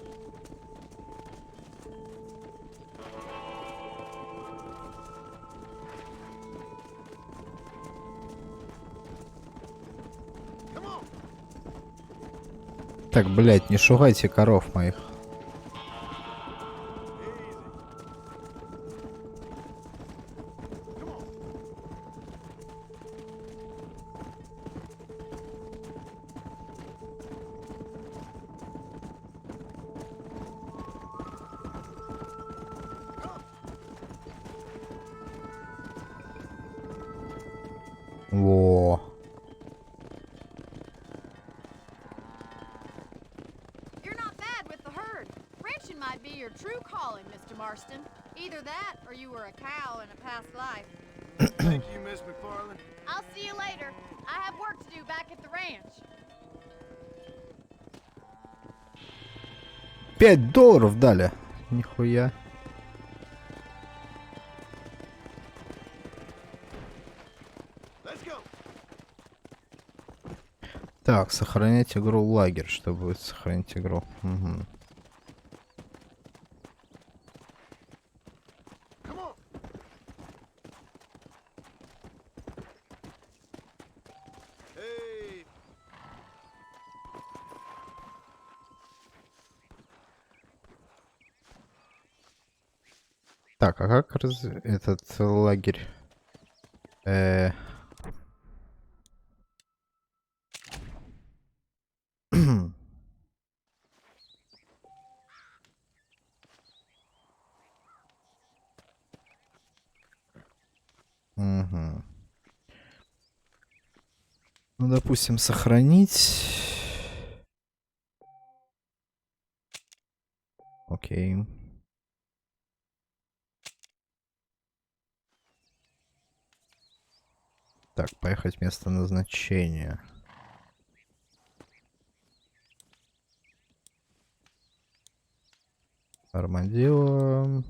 Come on. Так, блять, не шугайте коров моих. Come on. Во. You're not bad with the herd. Ranching might be your true calling, Mr. Marston. Either that, or you were a cow in a past life. Thank you, Miss McFarland. I'll see you later. I have work to do back at the ranch. $5 дали. Нихуя. Let's go. Так, сохранять игру в лагерь. Что будет сохранить игру? Угу. Come on. Так, а как этот лагерь? Мгм. Ну, допустим, сохранить. Окей. Так, поехать в место назначения. Армадило.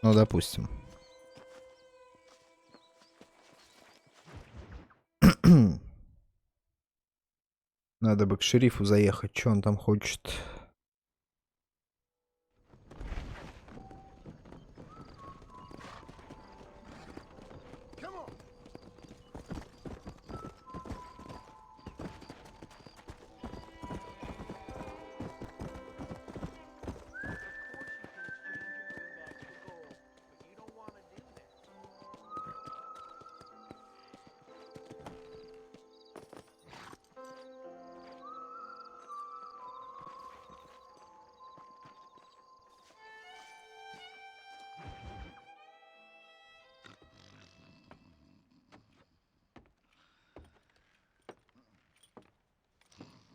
Ну, допустим. Надо бы к шерифу заехать. Что он там хочет?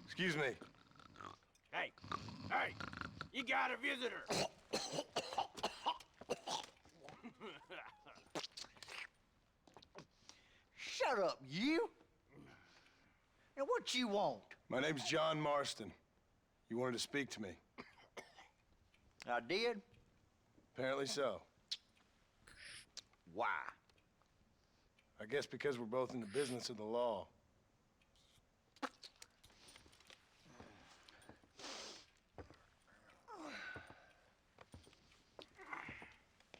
Excuse me. Hey, hey, you got a visitor. Shut up, you! And what you want? My name's John Marston. You wanted to speak to me. I did? Apparently so. Why? I guess because we're both in the business of the law.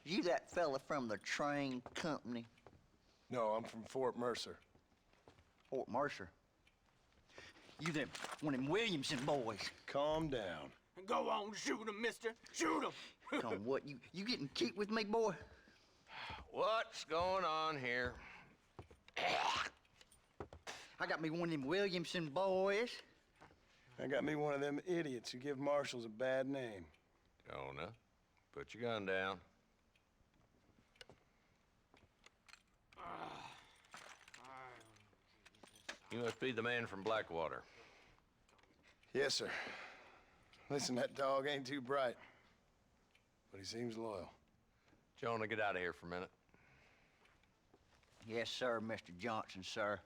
You that fella from the train company? No, I'm from Fort Mercer. Fort Mercer? You them one of them Williamson boys? Calm down. Go on, shoot him, mister. Shoot him. Come on, what, you getting cute with me, boy? What's going on here? I got me one of them Williamson boys. I got me one of them idiots who give marshals a bad name. Jonah, put your gun down. You must be the man from Blackwater. Yes, sir. Listen, that dog ain't too bright, but he seems loyal. Jonah, get out of here for a minute. Yes, sir, Mr. Johnson, sir.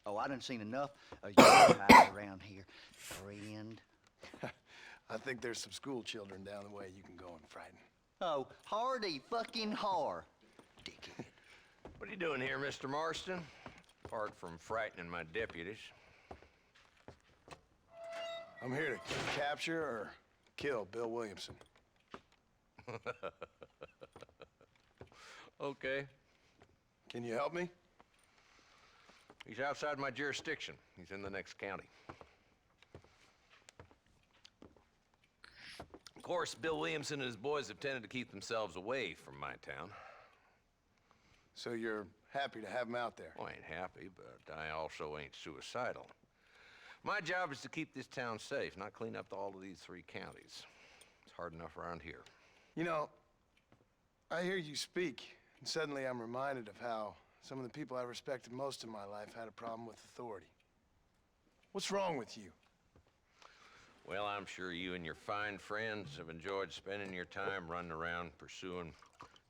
Oh, I done seen enough of you guys around here, friend. I think there's some school children down the way you can go and frighten. Oh, hardy fucking har. Dickhead. What are you doing here, Mr. Marston? Apart from frightening my deputies. I'm here to capture or kill Bill Williamson. Okay. Can you help me? He's outside my jurisdiction. He's in the next county. Of course, Bill Williamson and his boys have tended to keep themselves away from my town. So you're happy to have him out there? Well, I ain't happy, but I also ain't suicidal. My job is to keep this town safe, not clean up all of these 3 counties. It's hard enough around here. You know, I hear you speak, and suddenly I'm reminded of how some of the people I respected most in my life had a problem with authority. What's wrong with you? Well, I'm sure you and your fine friends have enjoyed spending your time running around pursuing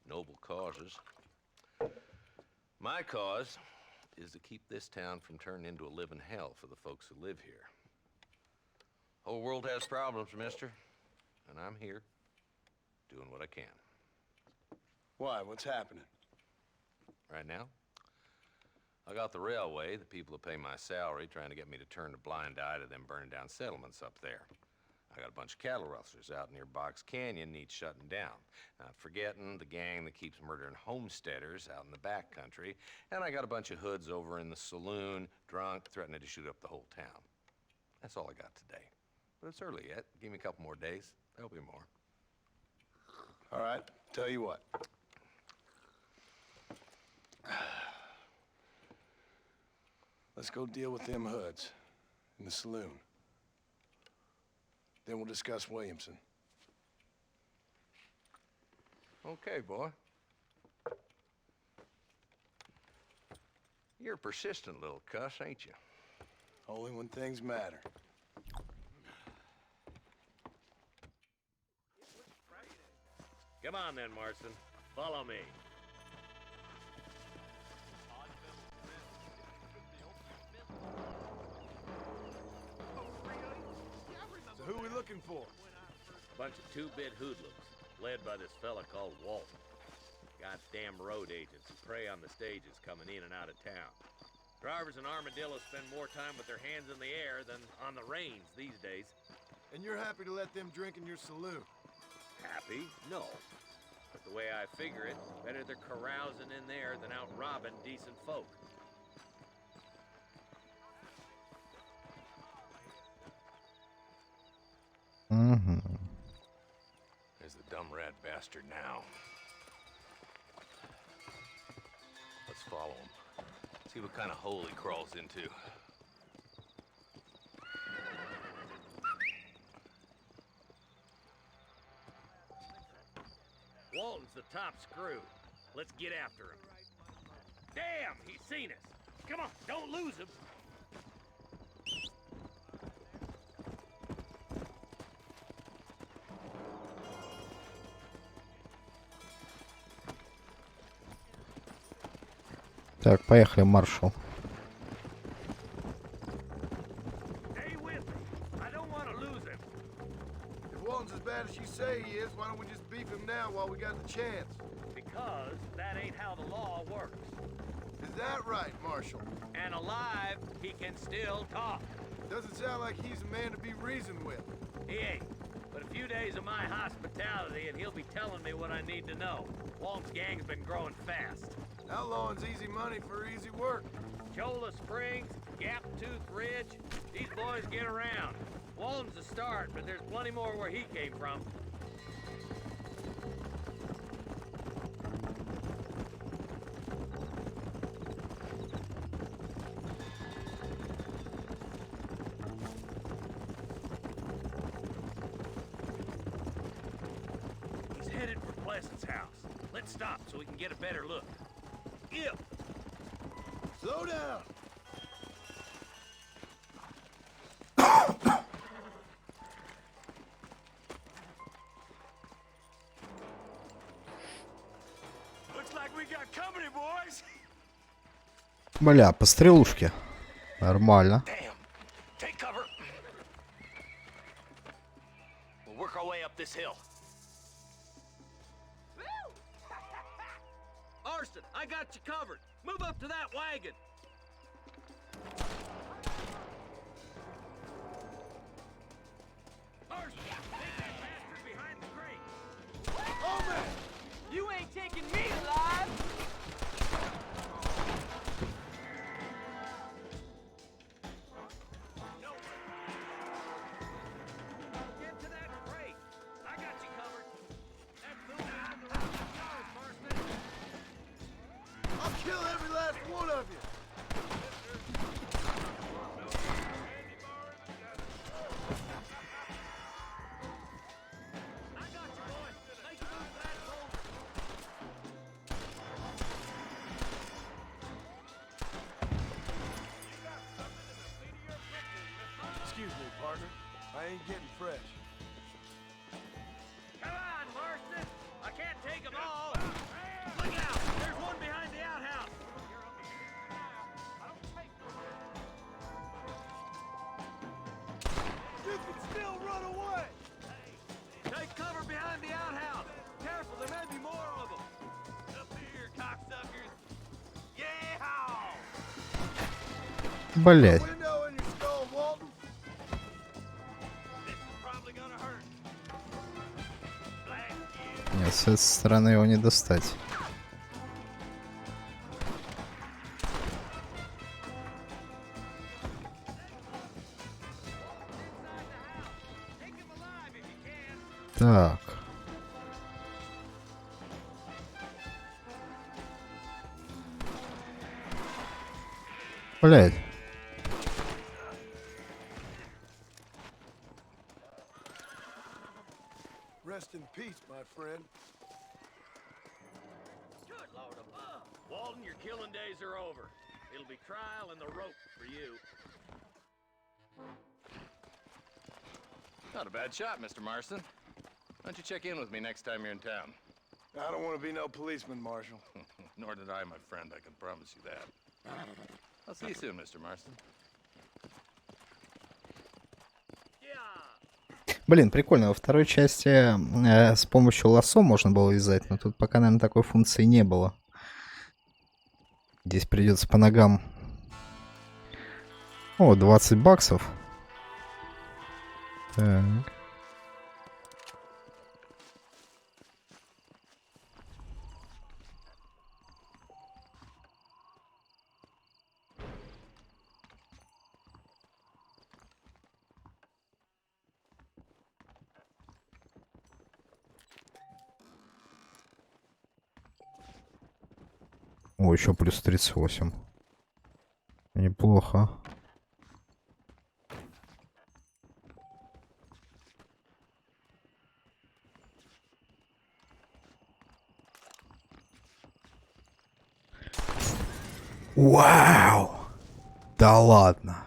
noble causes. My cause is to keep this town from turning into a living hell for the folks who live here. Whole world has problems, mister, and I'm here doing what I can. Why? What's happening? Right now, I got the railway, the people who pay my salary, trying to get me to turn a blind eye to them burning down settlements up there. I got a bunch of cattle rustlers out near Box Canyon needs shutting down. Not forgetting the gang that keeps murdering homesteaders out in the back country. And I got a bunch of hoods over in the saloon, drunk, threatening to shoot up the whole town. That's all I got today. But it's early yet. Give me a couple more days. There'll be more. All right, tell you what. Let's go deal with them hoods in the saloon. Then we'll discuss Williamson. Okay, boy. You're a persistent little cuss, ain't you? Only when things matter. Come on then, Marston. Follow me. So who we looking for? A bunch of two-bit hoodlums, led by this fella called Walton. Goddamn road agents who prey on the stages coming in and out of town. Drivers and armadillos spend more time with their hands in the air than on the reins these days. And you're happy to let them drink in your saloon? Happy? No. But the way I figure it, better they're carousing in there than out robbing decent folk. There's the dumb rat bastard now. Let's follow him. See what kind of hole he crawls into. Walton's the top screw. Let's get after him. Damn, he's seen us. Come on, don't lose him. Так, поехали, маршал. Stay with me. I don't want to lose him. If Walton's as bad as you say he is, why don't we just beef him now while we got the chance? Because that ain't how the law works. Is that right, Marshal? And alive, he can still talk. Doesn't sound like he's a man to be reasoned with. He ain't. But a few days of my hospitality and he'll be telling me what I need to know. Walton's gang's been growing fast. Outlawing's easy money for easy work. Cholla Springs, Gap Tooth Ridge, these boys get around. Walton's a start, but there's plenty more where he came from. He's headed for Pleasant's house. Let's stop so we can get a better look. Ew! Slow down! Looks like we got company, boys. Бля, по стрелушке. Нормально. Damn. Take cover. We'll work our way up this hill. Marston, I got you covered. Move up to that wagon. Marston, take that bastard behind the crate. Oh, man! You ain't taking me alive! No. Get to that crate. I got you covered. That food on the rest of yours, Marston. I'll kill every last one of you! I got you, boy. Make a move for that hole. Excuse me, partner. I ain't getting fresh. Come on, Marston. I can't take them all. Look out. There's one behind the outhouse. You can still run away! Take cover behind the outhouse. Careful, there may be more of them. Up here, cocksuckers. Yeah! Блять. Window in your skull, Walton. This is probably gonna hurt. Blast you. Нет, с этой стороны его не достать. Так. Блядь. Rest in peace, my friend. Good Lord above. Walden, your killing days are over. It'll be trial and the rope for you. Not a bad shot, Mr. Marston. Why don't you check in with me next time you're in town? I don't want to be no policeman, Marshal. Nor did I, my friend. I can promise you that. I'll see you soon, Mr. Marston. Блин, прикольно. Во второй части с помощью лассо можно было вязать, но тут пока, наверное, такой функции не было. Здесь придется по ногам. О, 20 баксов. Так. О, еще плюс 38. Неплохо. Вау! Да ладно.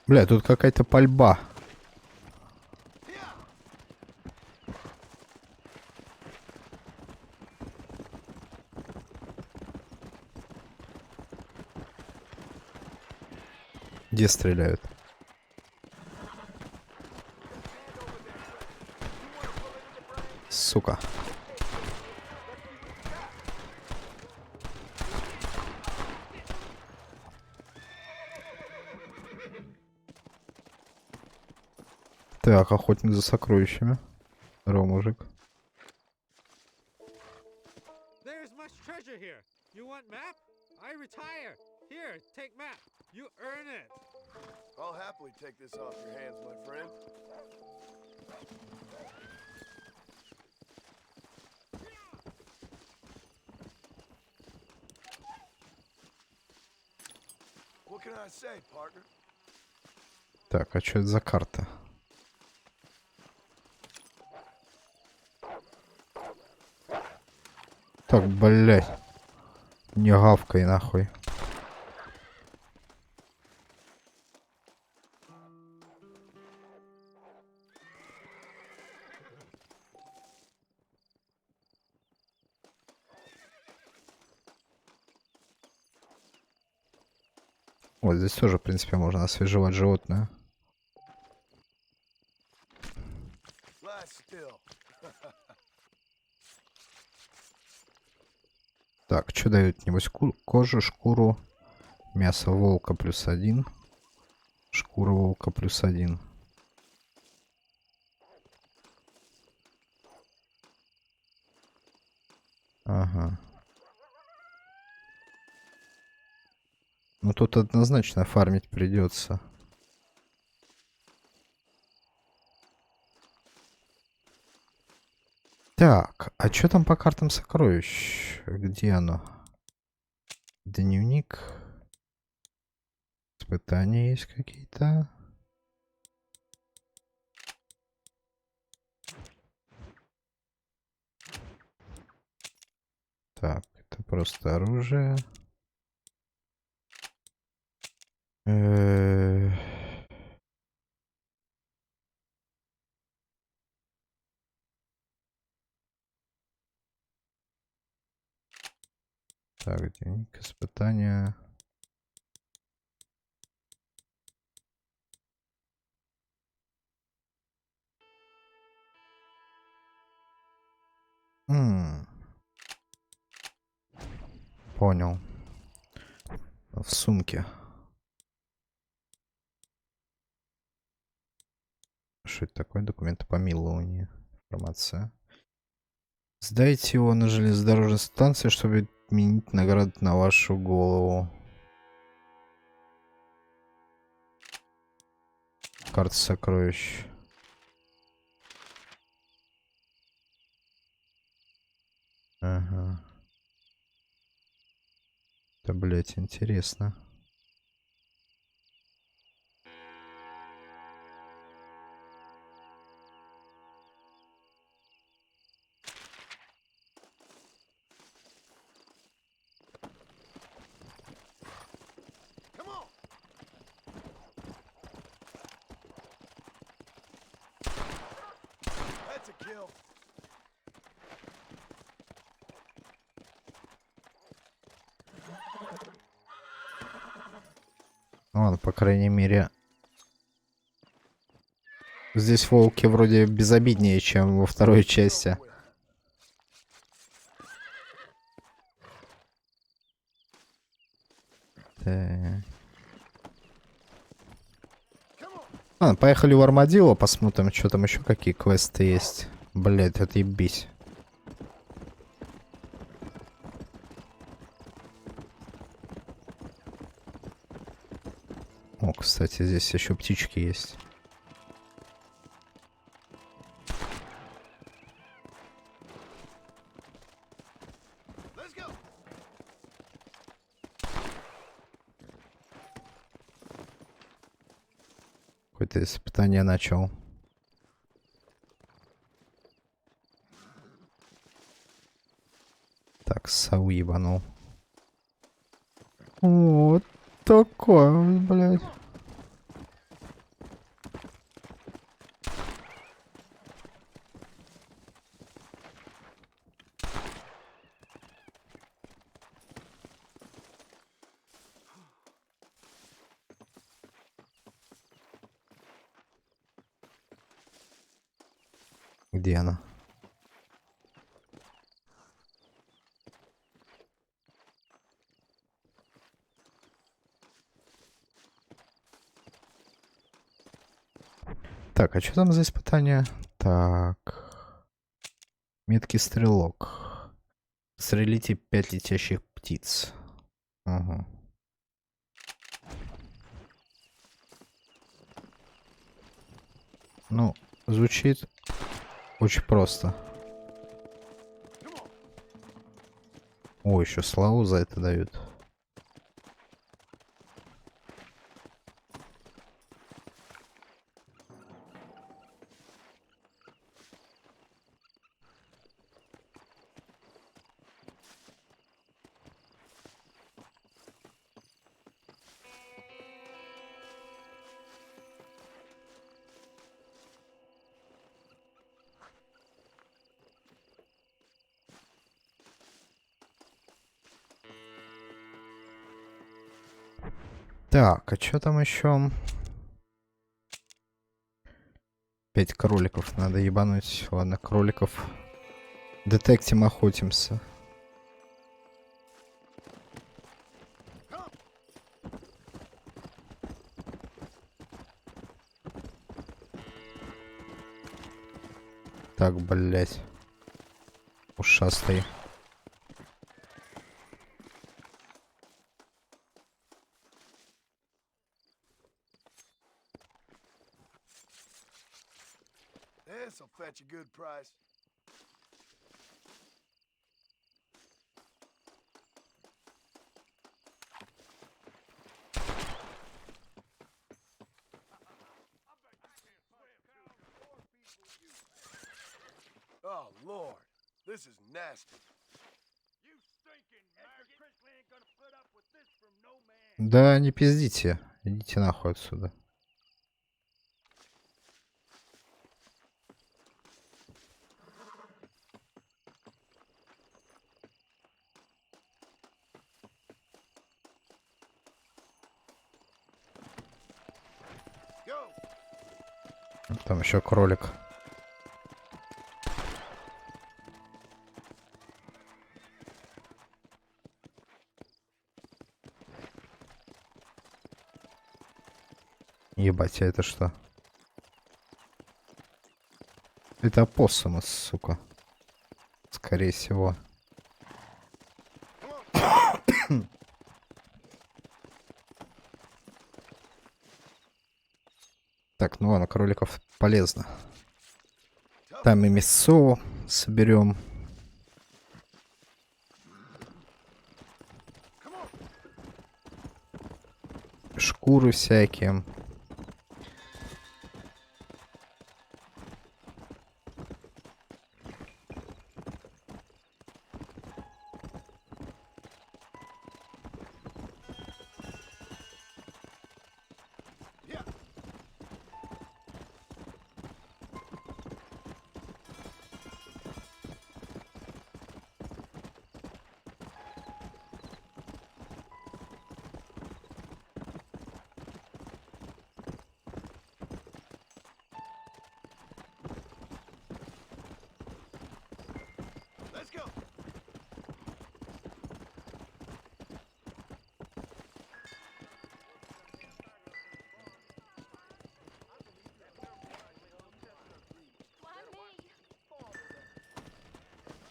Бля, тут какая-то пальба. Где стреляют? Сука. Так, охотник за сокровищами. Здорово, мужик. There's much treasure here. You want map? I retire. Here, take map. You earn it. I'll happily take this off your hands, my friend. What can I say, partner? Так, а что это за карта? Так, блядь. Не гавкай нахуй. Вот здесь тоже, в принципе, можно освежевать животное. Так, что дают? Небось кожу, шкуру, мясо волка +1, шкура волка +1. Ага. Ну тут однозначно фармить придется. Так, а что там по картам сокровищ? Где оно? Дневник. Испытания есть какие-то. Так, это просто оружие. Так, дневник испытания. Понял. В сумке. Что это такое? Документы помилования. Информация. Сдайте его на железнодорожной станции, чтобы отменить награду на вашу голову. Карта сокровищ. Ага. Да, блять, интересно. Ладно, по крайней мере, здесь волки вроде безобиднее, чем во второй части. Так. Ладно, поехали в Армадило, посмотрим, что там еще какие квесты есть. Блять, отъебись. О, кстати, здесь еще птички есть. Какое-то испытание начал. Так, сову ебанул. Вот такое, блядь. Где она? Так, а что там за испытание? Так. Меткий стрелок. Стрелите 5 летящих птиц. Ага. Ну, звучит очень просто. О, еще славу за это дают. Так, а что там еще? 5 кроликов надо ебануть. Ладно, кроликов. Детектим, охотимся. Так, блять. Ушастый. This'll fetch a good price. Oh, Lord. This is nasty. You stinking maggot. Ain't gonna put up with this from no man. Да не пиздите. Идите нахуй отсюда. Там еще кролик. Ебать, а это что? Это опоссумы, сука. Скорее всего. Так, ну ладно, кроликов полезно. Там и мясо соберем. Шкуры всякие.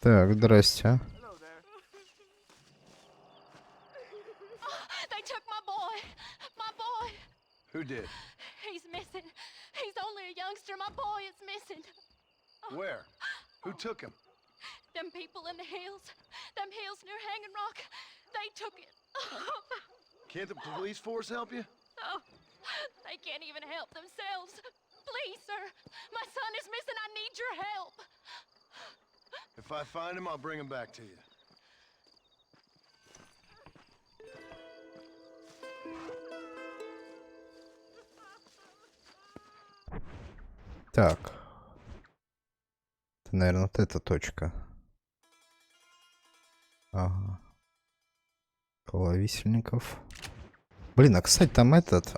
Так, здрасте. They took my boy. My boy. Who did? He's missing. He's only a youngster. My boy is missing. Where? Who took him? Them people in the hills. Them hills near Hanging Rock. They took it. Can't the police force help you? Oh, they can't even help themselves. Please, sir. My son is missing. I need your help. If I find him, I'll bring him back to you. Так. Это, наверное, вот эта точка. Ага. Коловисельников. Блин, а кстати, там этот...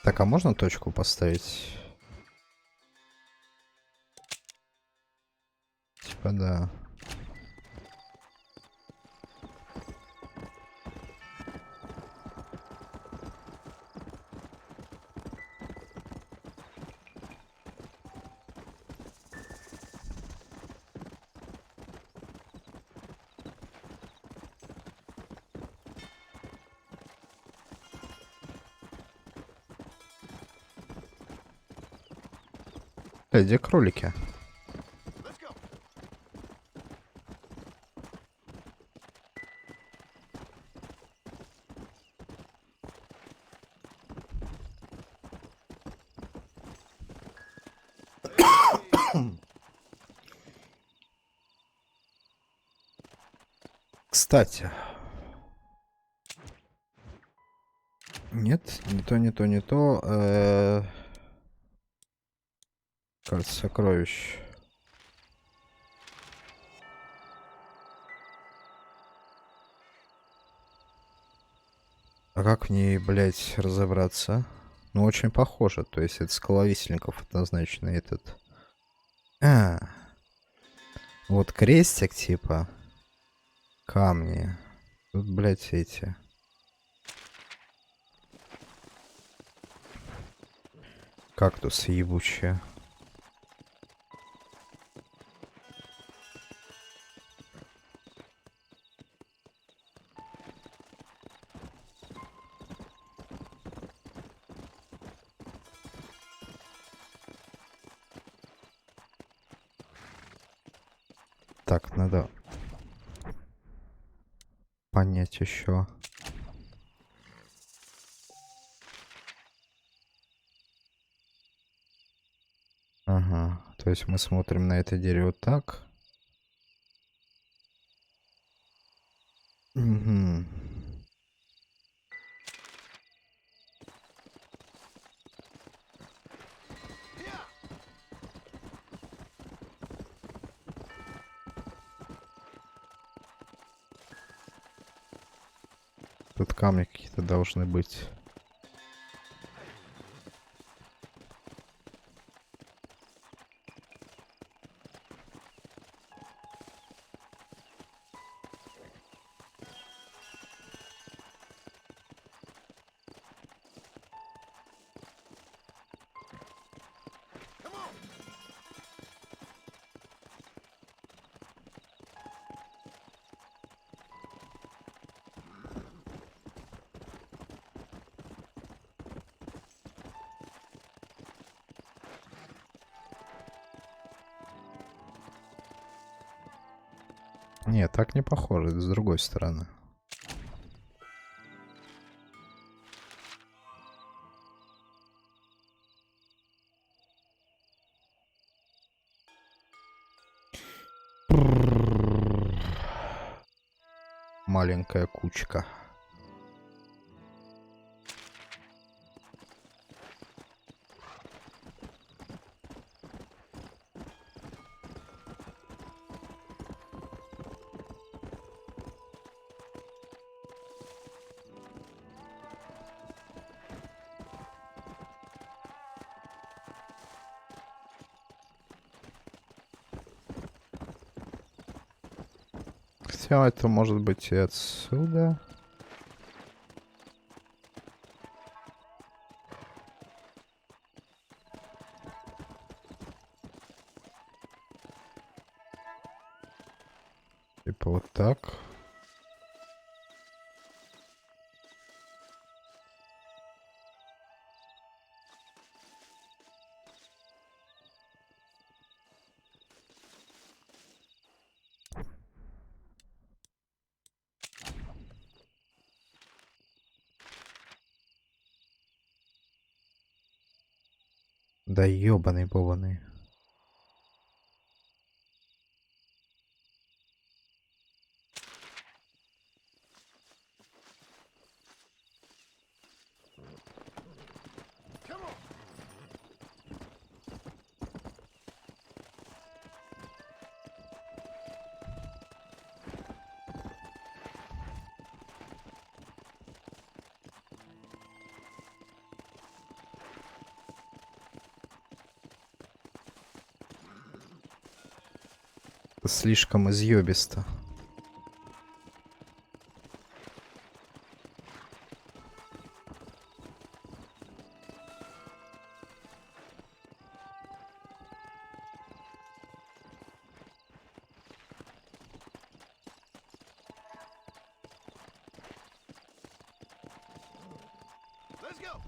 Так, а можно точку поставить? Типа да. Где кролики? Кстати. Нет, не то, не то, не то. Кажется, сокровищ. А как в ней, блять, разобраться? Ну, очень похоже. То есть это скаловисельников однозначно этот. Вот крестик типа. Камни. Тут, блять, эти. Кактусы ебучие. Так, надо понять еще. Ага, то есть мы смотрим на это дерево так. Угу. Тут камни какие-то должны быть. Не, так не похоже, это с другой стороны. Маленькая кучка. Все это может быть и отсюда. Типа вот так. Да ёбаный бобаный. Слишком изъёбисто. Let's go.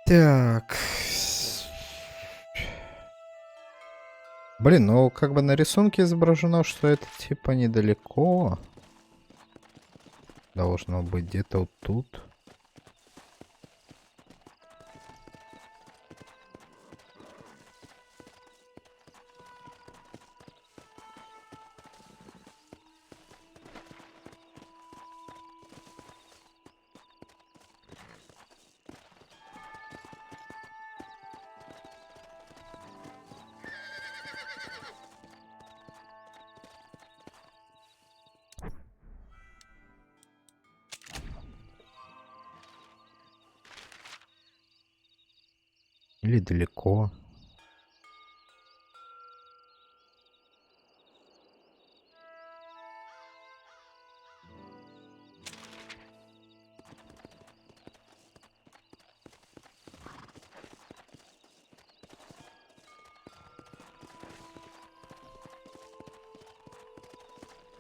Так. Блин, ну как бы на рисунке изображено, что это типа недалеко. Должно быть где-то вот тут. Или далеко.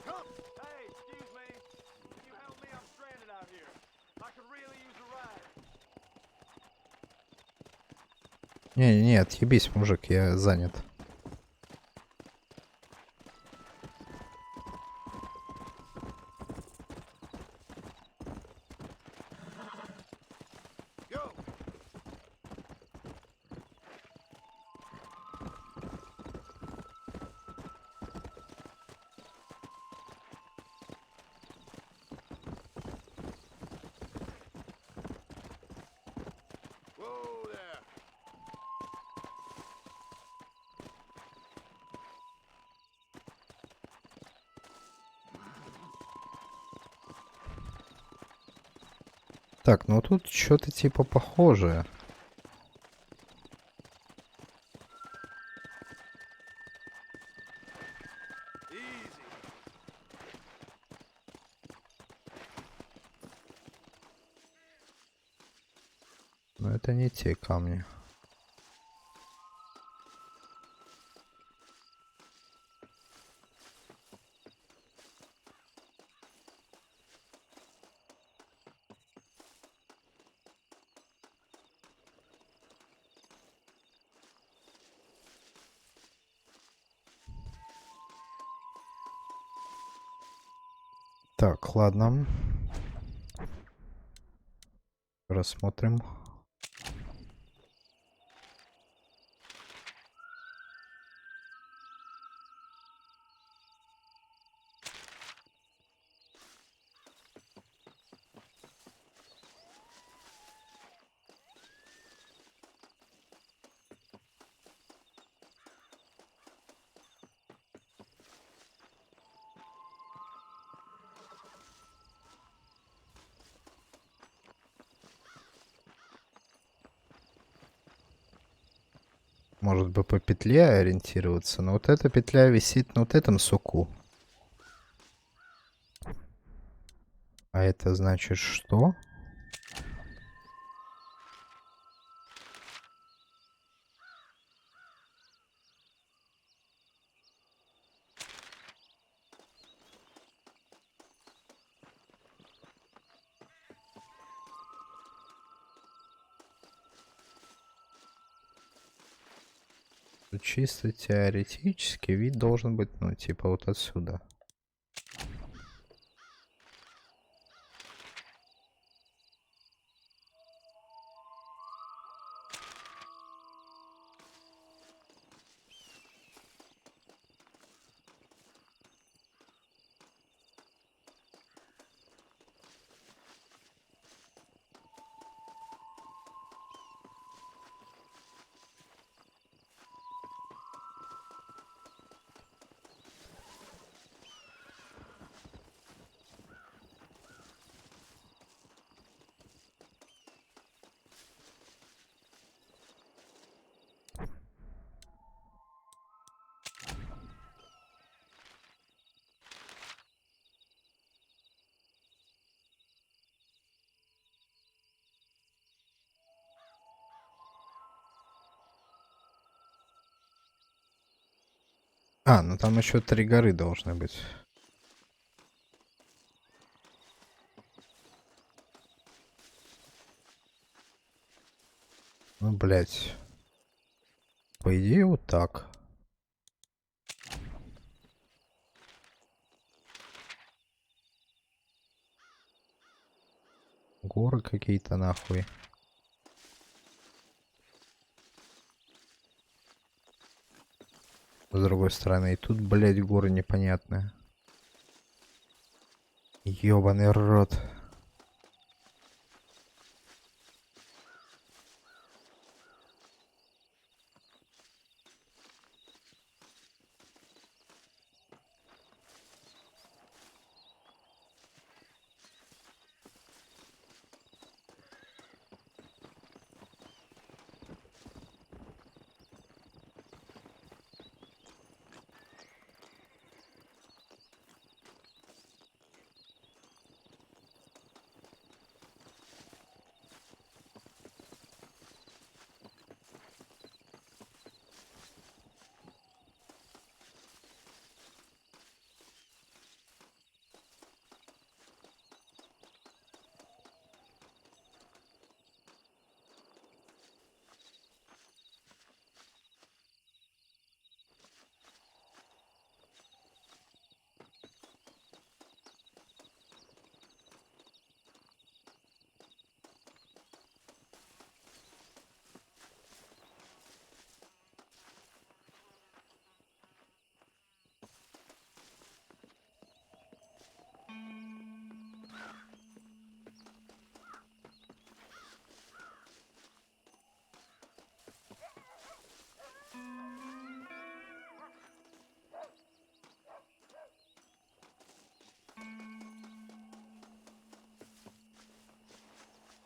Come! Hey, excuse me. Can you Не, отъебись, мужик, я занят. Так, ну тут что-то типа похожее. Но это не те камни. Так, ладно. Рассмотрим. Может быть, по петле ориентироваться, но вот эта петля висит на вот этом суку. А это значит что? Чисто теоретически вид должен быть, ну, типа вот отсюда. А, ну там еще 3 горы должны быть. Ну, блядь. По идее, вот так. Горы какие-то нахуй. С другой стороны, и тут, блядь, горы непонятные. Ёбаный рот.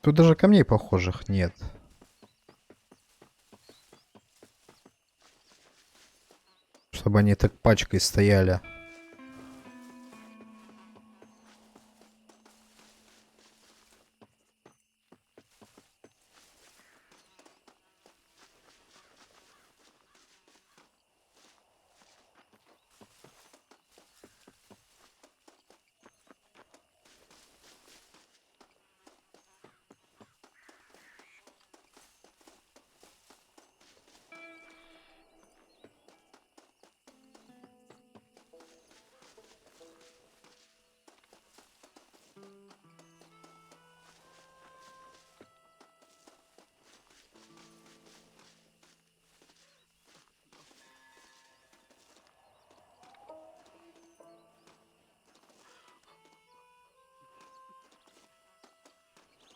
Тут даже камней похожих нет. Чтобы они так пачкой стояли.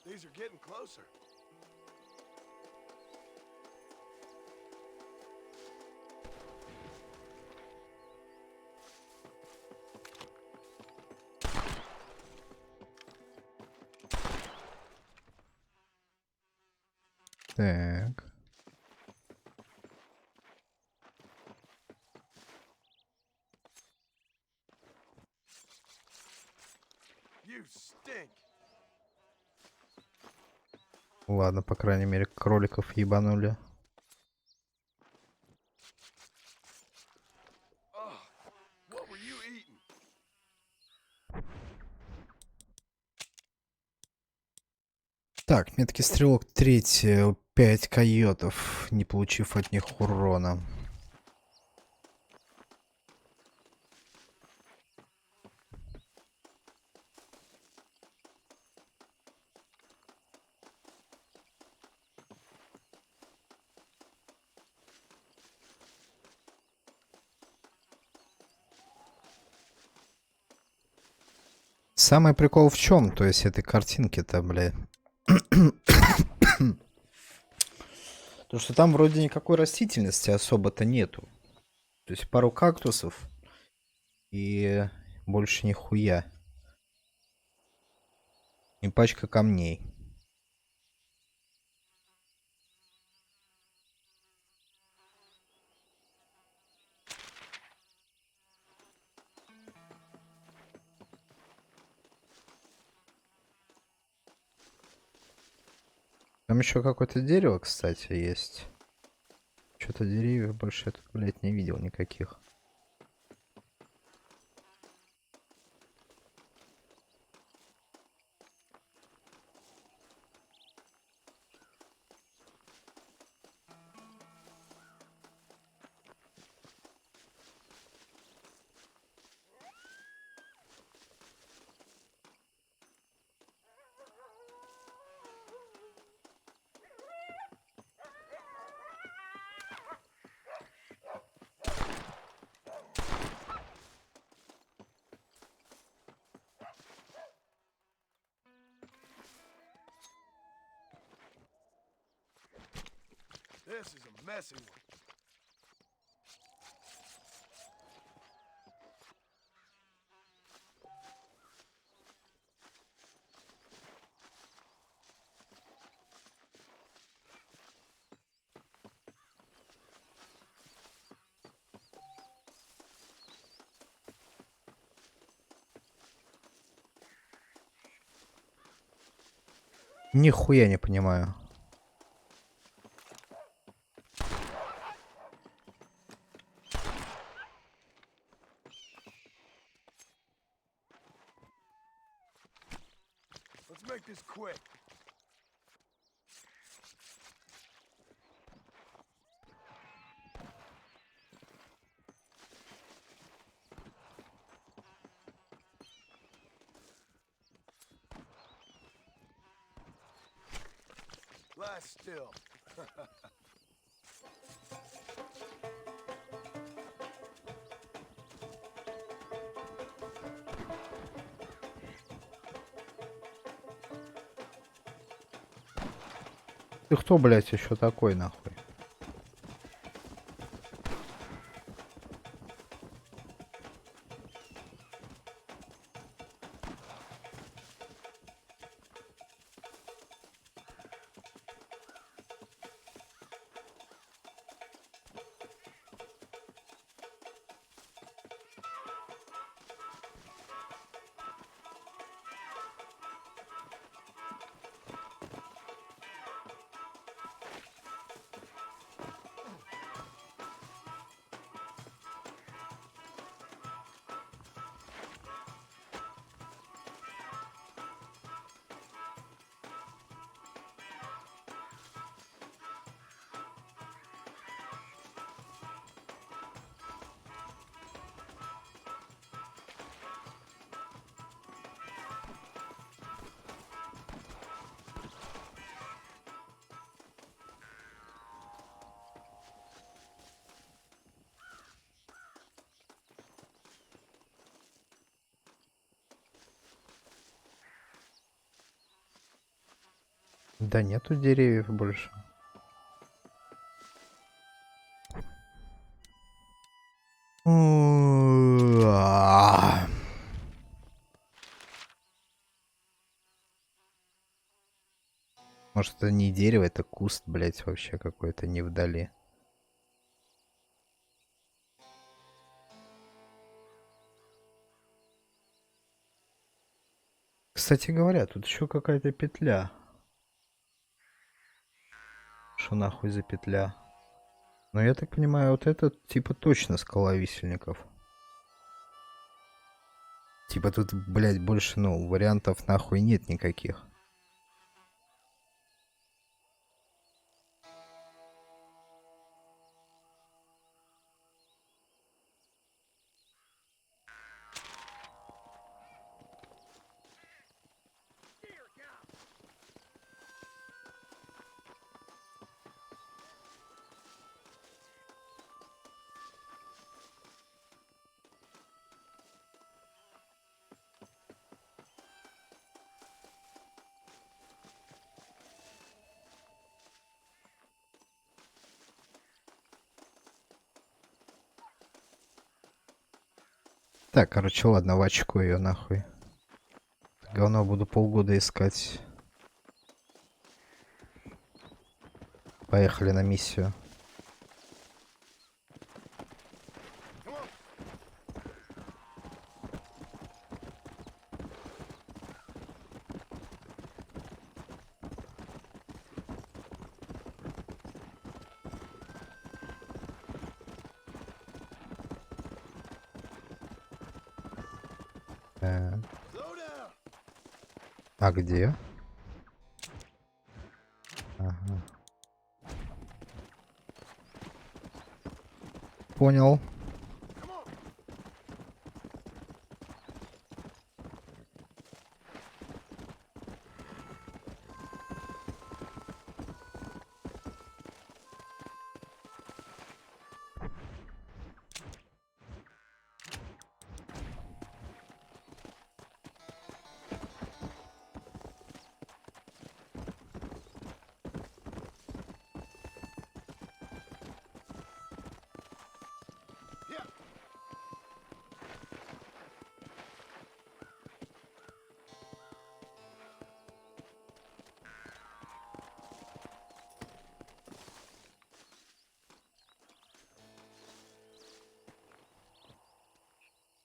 These are getting closer. Так. You stink. Ладно, по крайней мере, кроликов ебанули. What were you eating? Так, меткий стрелок 3, 5 койотов, не получив от них урона. Самый прикол в чем? То есть этой картинки-то, блядь. То, что там вроде никакой растительности особо-то нету. То есть пару кактусов и больше нихуя. И пачка камней. Там еще какое-то дерево, кстати, есть. Что-то деревьев больше я тут, блядь, не видел никаких. This is a messy one. Нихуя не понимаю. Let's make this quick. Lie still. Ты кто, блядь, еще такой, нахуй? Да нету деревьев больше. Может, это не дерево, это куст, блять, вообще какой-то не вдали. Кстати говоря, тут еще какая-то петля. Что нахуй за петля? Но я так понимаю, вот это типа точно скала висельников. Типа тут, блядь, больше, ну, вариантов нахуй нет никаких. Так, короче, ладно, в очко ее нахуй. Говно буду полгода искать. Поехали на миссию. А где? Ага. Понял.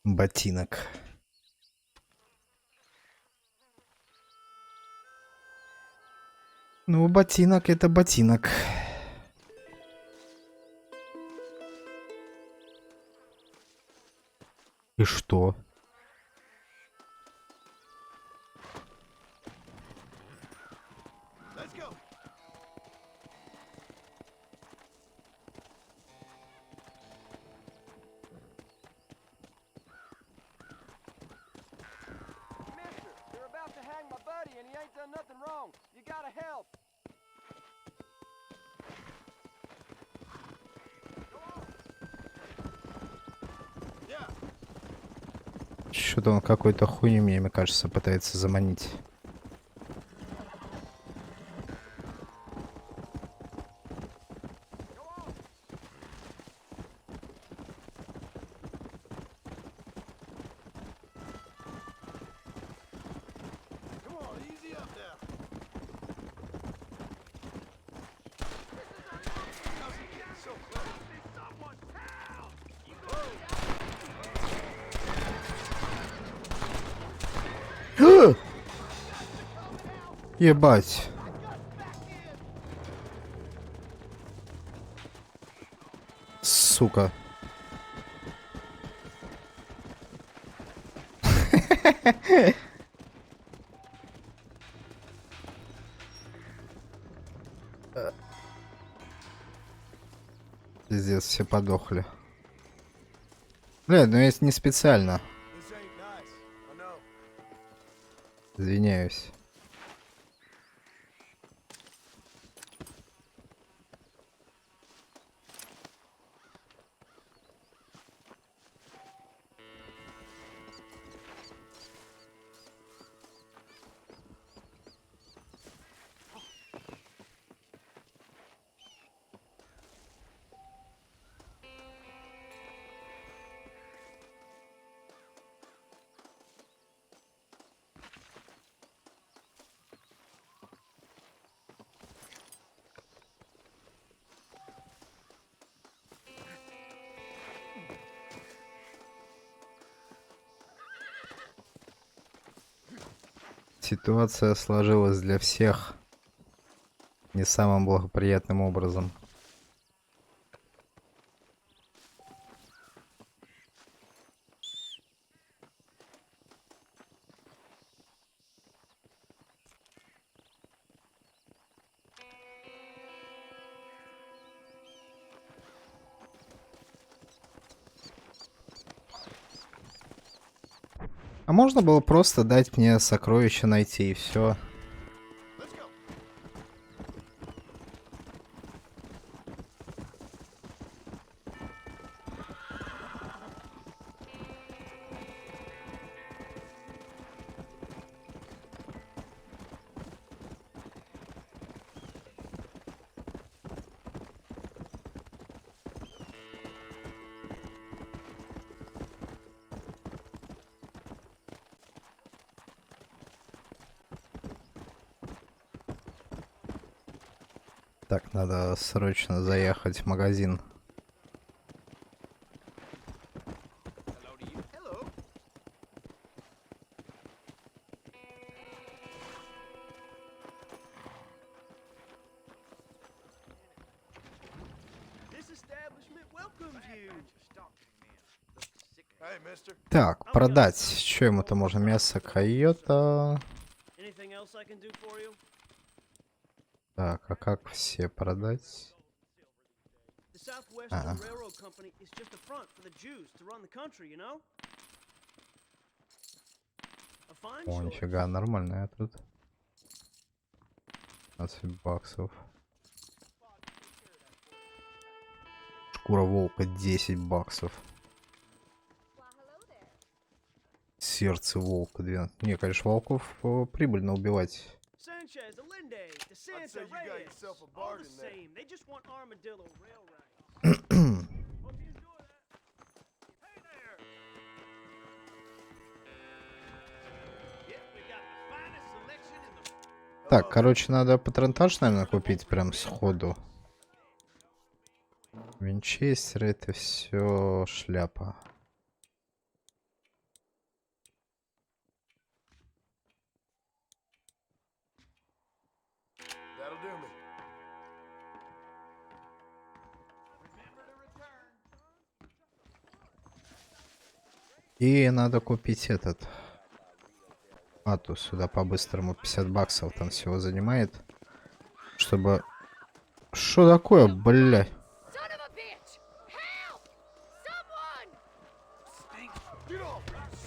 Ботинок. Ну, ботинок это ботинок. И что? Что-то он какой-то хуйню, мне кажется, пытается заманить. Ебать. Сука. Пиздец, все подохли. Бля, ну я не специально. Извиняюсь. Ситуация сложилась для всех не самым благоприятным образом. А можно было просто дать мне сокровища найти и все. Так, надо срочно заехать в магазин. Так, продать. Что ему-то можно? Мясо койота. Так, а как все продать? О, нифига, нормальная тут. 15 баксов. Шкура волка 10 баксов. Сердце волка 12. Не, конечно, волков прибыльно убивать. Так, короче, надо патронтаж, наверное, купить прям сходу. Винчестер — это все шляпа. И надо купить этот. А то сюда по-быстрому 50 баксов там всего занимает. Чтобы... Что такое, бля?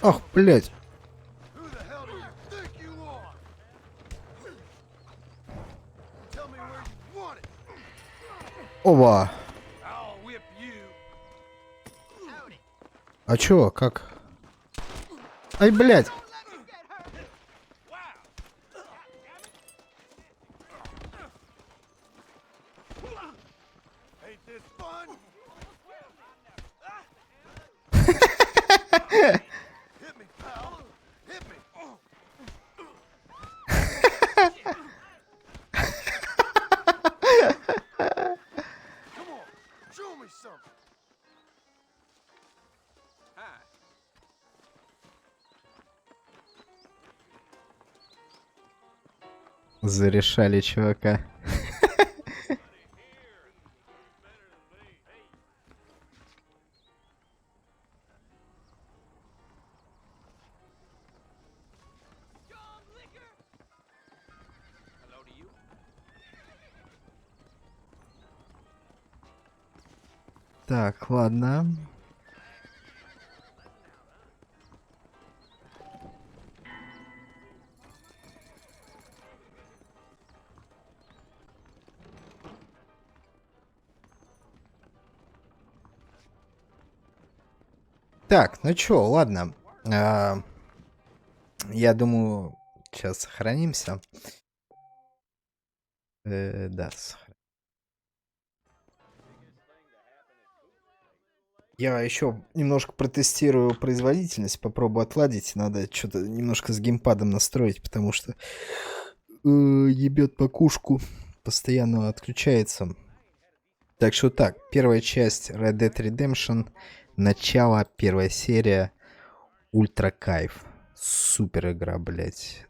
Ах, блядь. Оба. А чё, как? Ай, блядь. Зарешали чувака. Так, ладно. Так, ну чё, ладно. Я думаю, сейчас сохранимся. Да, я еще немножко протестирую производительность, попробую отладить. Надо что-то немножко с геймпадом настроить, потому что ебет покушку, постоянно отключается. Так что так, первая часть Red Dead Redemption, начало, первая серия, ультра кайф, супер игра, блять.